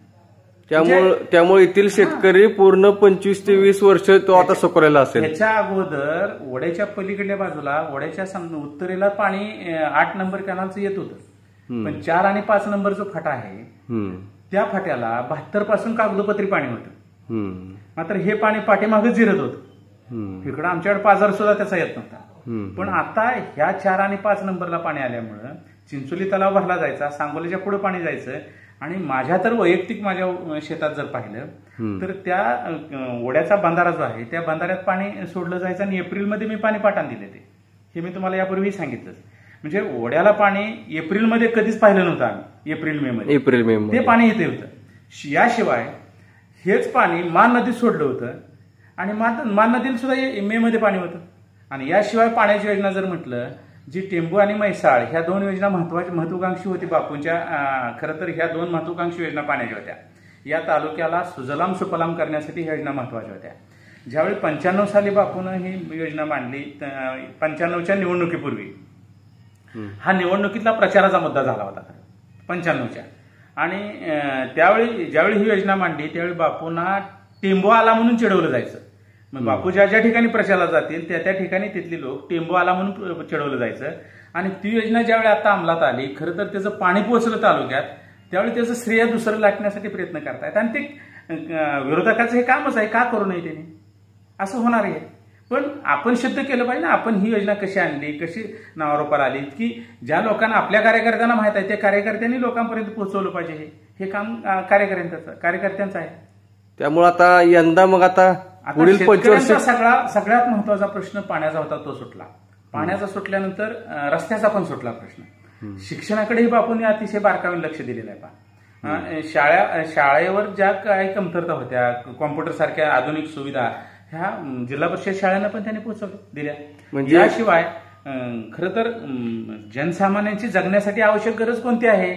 त्यामुळे येथील शेतकरी पूर्ण 25 ते 20 वर्ष तो आता सुकलेला असेल. त्याच्या अगोदर ओढ्याच्या पलीकडल्या बाजूला, ओढ्याच्या उत्तरेला पाणी 8 नंबर कॅनलचं येत होतं, पण 4 आणि 5 नंबर जो फाटा आहे त्या फाट्याला 72 पासून कागदोपत्री पाणी होतं. मात्र हे पाणी पाठीमागच जिरत होतं, इकडं आमच्याकडे पाजार सुद्धा त्याचा येत नव्हता. पण आता ह्या 4 आणि 5 नंबरला पाणी आल्यामुळं चिंचोली तलाव भरला जायचा, सांगोलीच्या पुढे पाणी जायचं. आणि माझ्या तर वैयक्तिक माझ्या शेतात जर पाहिलं तर त्या ओढ्याचा बंधारा जो आहे त्या बंधाऱ्यात पाणी सोडलं जायचं, आणि एप्रिलमध्ये मी पाणी पाटान दिले ते, हे मी तुम्हाला यापूर्वी सांगितलं. म्हणजे ओढ्याला पाणी एप्रिलमध्ये कधीच पाहिलं नव्हतं आम्ही, एप्रिल मे मध्ये ते पाणी इथे होतं. याशिवाय हेच पाणी मान नदीत सोडलं होतं, आणि मान नदीला सुद्धा मे मध्ये पाणी होतं. आणि याशिवाय पाण्याची योजना जर म्हटलं, जी टेंबू आणि म्हैसाळ ह्या 2 योजना महत्वाकांक्षी होती बापूंच्या. खरं तर ह्या 2 महत्वाकांक्षी योजना पाण्याच्या होत्या. या तालुक्याला सुजलाम सुफलाम करण्यासाठी ह्या योजना महत्वाच्या होत्या. ज्यावेळी 95 साली बापूनं ही योजना मांडली, 95च्या निवडणुकीपूर्वी, हा निवडणुकीतला प्रचाराचा मुद्दा झाला होता 95च्या. आणि त्यावेळी ज्यावेळी ही योजना मांडली त्यावेळी बापूंना टेंबू आला म्हणून चिडवलं जायचं. मग बापू ज्या ठिकाणी प्रचाराला जातील त्या ठिकाणी तिथली लोक टेंबू आला म्हणून चिडवलं जायचं. आणि ती योजना ज्यावेळी आता अंमलात आली, खरं तर त्याचं पाणी पोहोचलं तालुक्यात, त्यावेळी त्याचं श्रेय दुसरं लाटण्यासाठी प्रयत्न करतायत. आणि ते विरोधकाचं हे कामच आहे, का करू नये त्यांनी, असं होणार आहे. पण आपण सिद्ध केलं पाहिजे ना, आपण ही योजना कशी आणली, कशी नावारूपाला आली, की ज्या लोकांना आपल्या कार्यकर्त्यांना माहित आहे त्या कार्यकर्त्यांनी लोकांपर्यंत पोहोचवलं पाहिजे. हे काम कार्यकर्त्यांचं आहे. त्यामुळे आता यंदा मग आता पुढील 25 वर्ष सगळ्यात महत्वाचा प्रश्न पाण्याचा होता, तो सुटला. पाण्याचा सुटल्यानंतर रस्त्याचा पण सुटला प्रश्न. शिक्षणाकडेही बापूंनी अतिशय बारकाईने लक्ष दिलेलं आहे. शाळेवर ज्या काही कमतरता होत्या, कॉम्प्युटर सारख्या आधुनिक सुविधा ह्या जिल्हा परिषद शाळांना पण त्यांनी दिल्या. म्हणजे याशिवाय खरं तर जनसामान्यांची जगण्यासाठी आवश्यक गरज कोणती आहे?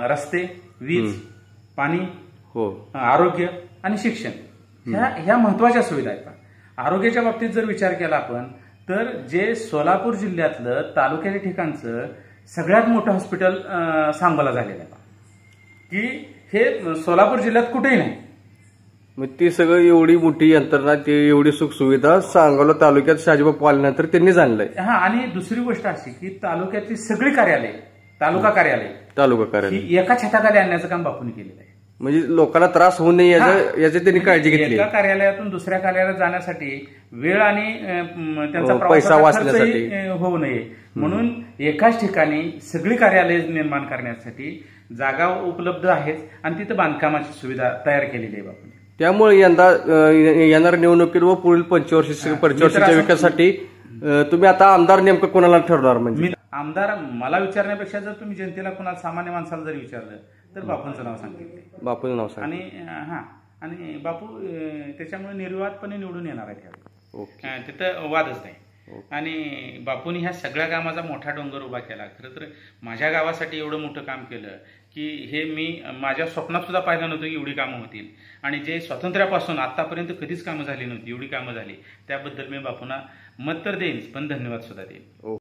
रस्ते, वीज, पाणी, आरोग्य आणि शिक्षण ह्या महत्वाच्या सुविधा आहेत. आरोग्याच्या बाबतीत जर विचार केला आपण तर जे सोलापूर जिल्ह्यातलं तालुक्याच्या ठिकाणचं सगळ्यात मोठं हॉस्पिटल सांगोला झालेलं आहे, की हे सोलापूर जिल्ह्यात कुठेही नाही. मग ती सगळं एवढी मोठी यंत्रणा, ती एवढी सुखसुविधा सांगोला तालुक्यात शहाजीबापू आल्यानंतर त्यांनी जाणलंय. हा, आणि दुसरी गोष्ट अशी की तालुक्यातली सगळी कार्यालय, तालुका कार्यालय एका छताखाली आणण्याचं काम बापूंनी केलेलं आहे. म्हणजे लोकांना त्रास होऊ नये याची त्यांनी काळजी घेतली. एका कार्यालयातून दुसऱ्या कार्यालयात जाण्यासाठी वेळ आणि त्यांचा पैसा वाचण्यासाठी होऊ नये म्हणून एकाच ठिकाणी सगळी कार्यालय निर्माण करण्यासाठी जागा उपलब्ध आहेत आणि तिथं बांधकामाची सुविधा तयार केलेली आहे बापूंनी. त्यामुळे यंदा येणाऱ्या निवडणुकीत व पुढील 25 वर्षाच्या विकासासाठी तुम्ही आता आमदार नेमकं कोणाला ठरवणार? म्हणजे आमदार मला विचारण्यापेक्षा जर तुम्ही जनतेला कोणाला सामान्य माणसाला जरी विचारलं तर बापूंचं नाव सांगितलं. बापूंचं नाव सांग. आणि बापू त्याच्यामुळे निर्विवादपणे निवडून येणार आहेत. तिथं वादच नाही. आणि बापूंनी ह्या सगळ्या कामाचा मोठा डोंगर उभा केला. खरं तर माझ्या गावासाठी एवढं मोठं काम केलं की हे मी माझ्या स्वप्नात सुद्धा पाहिलं नव्हतं की एवढी कामं होतील. आणि जे स्वातंत्र्यापासून आतापर्यंत कधीच कामं झाली नव्हती, एवढी कामं झाली. त्याबद्दल मी बापूंना मत तर देईन, पण धन्यवाद सुद्धा देईन.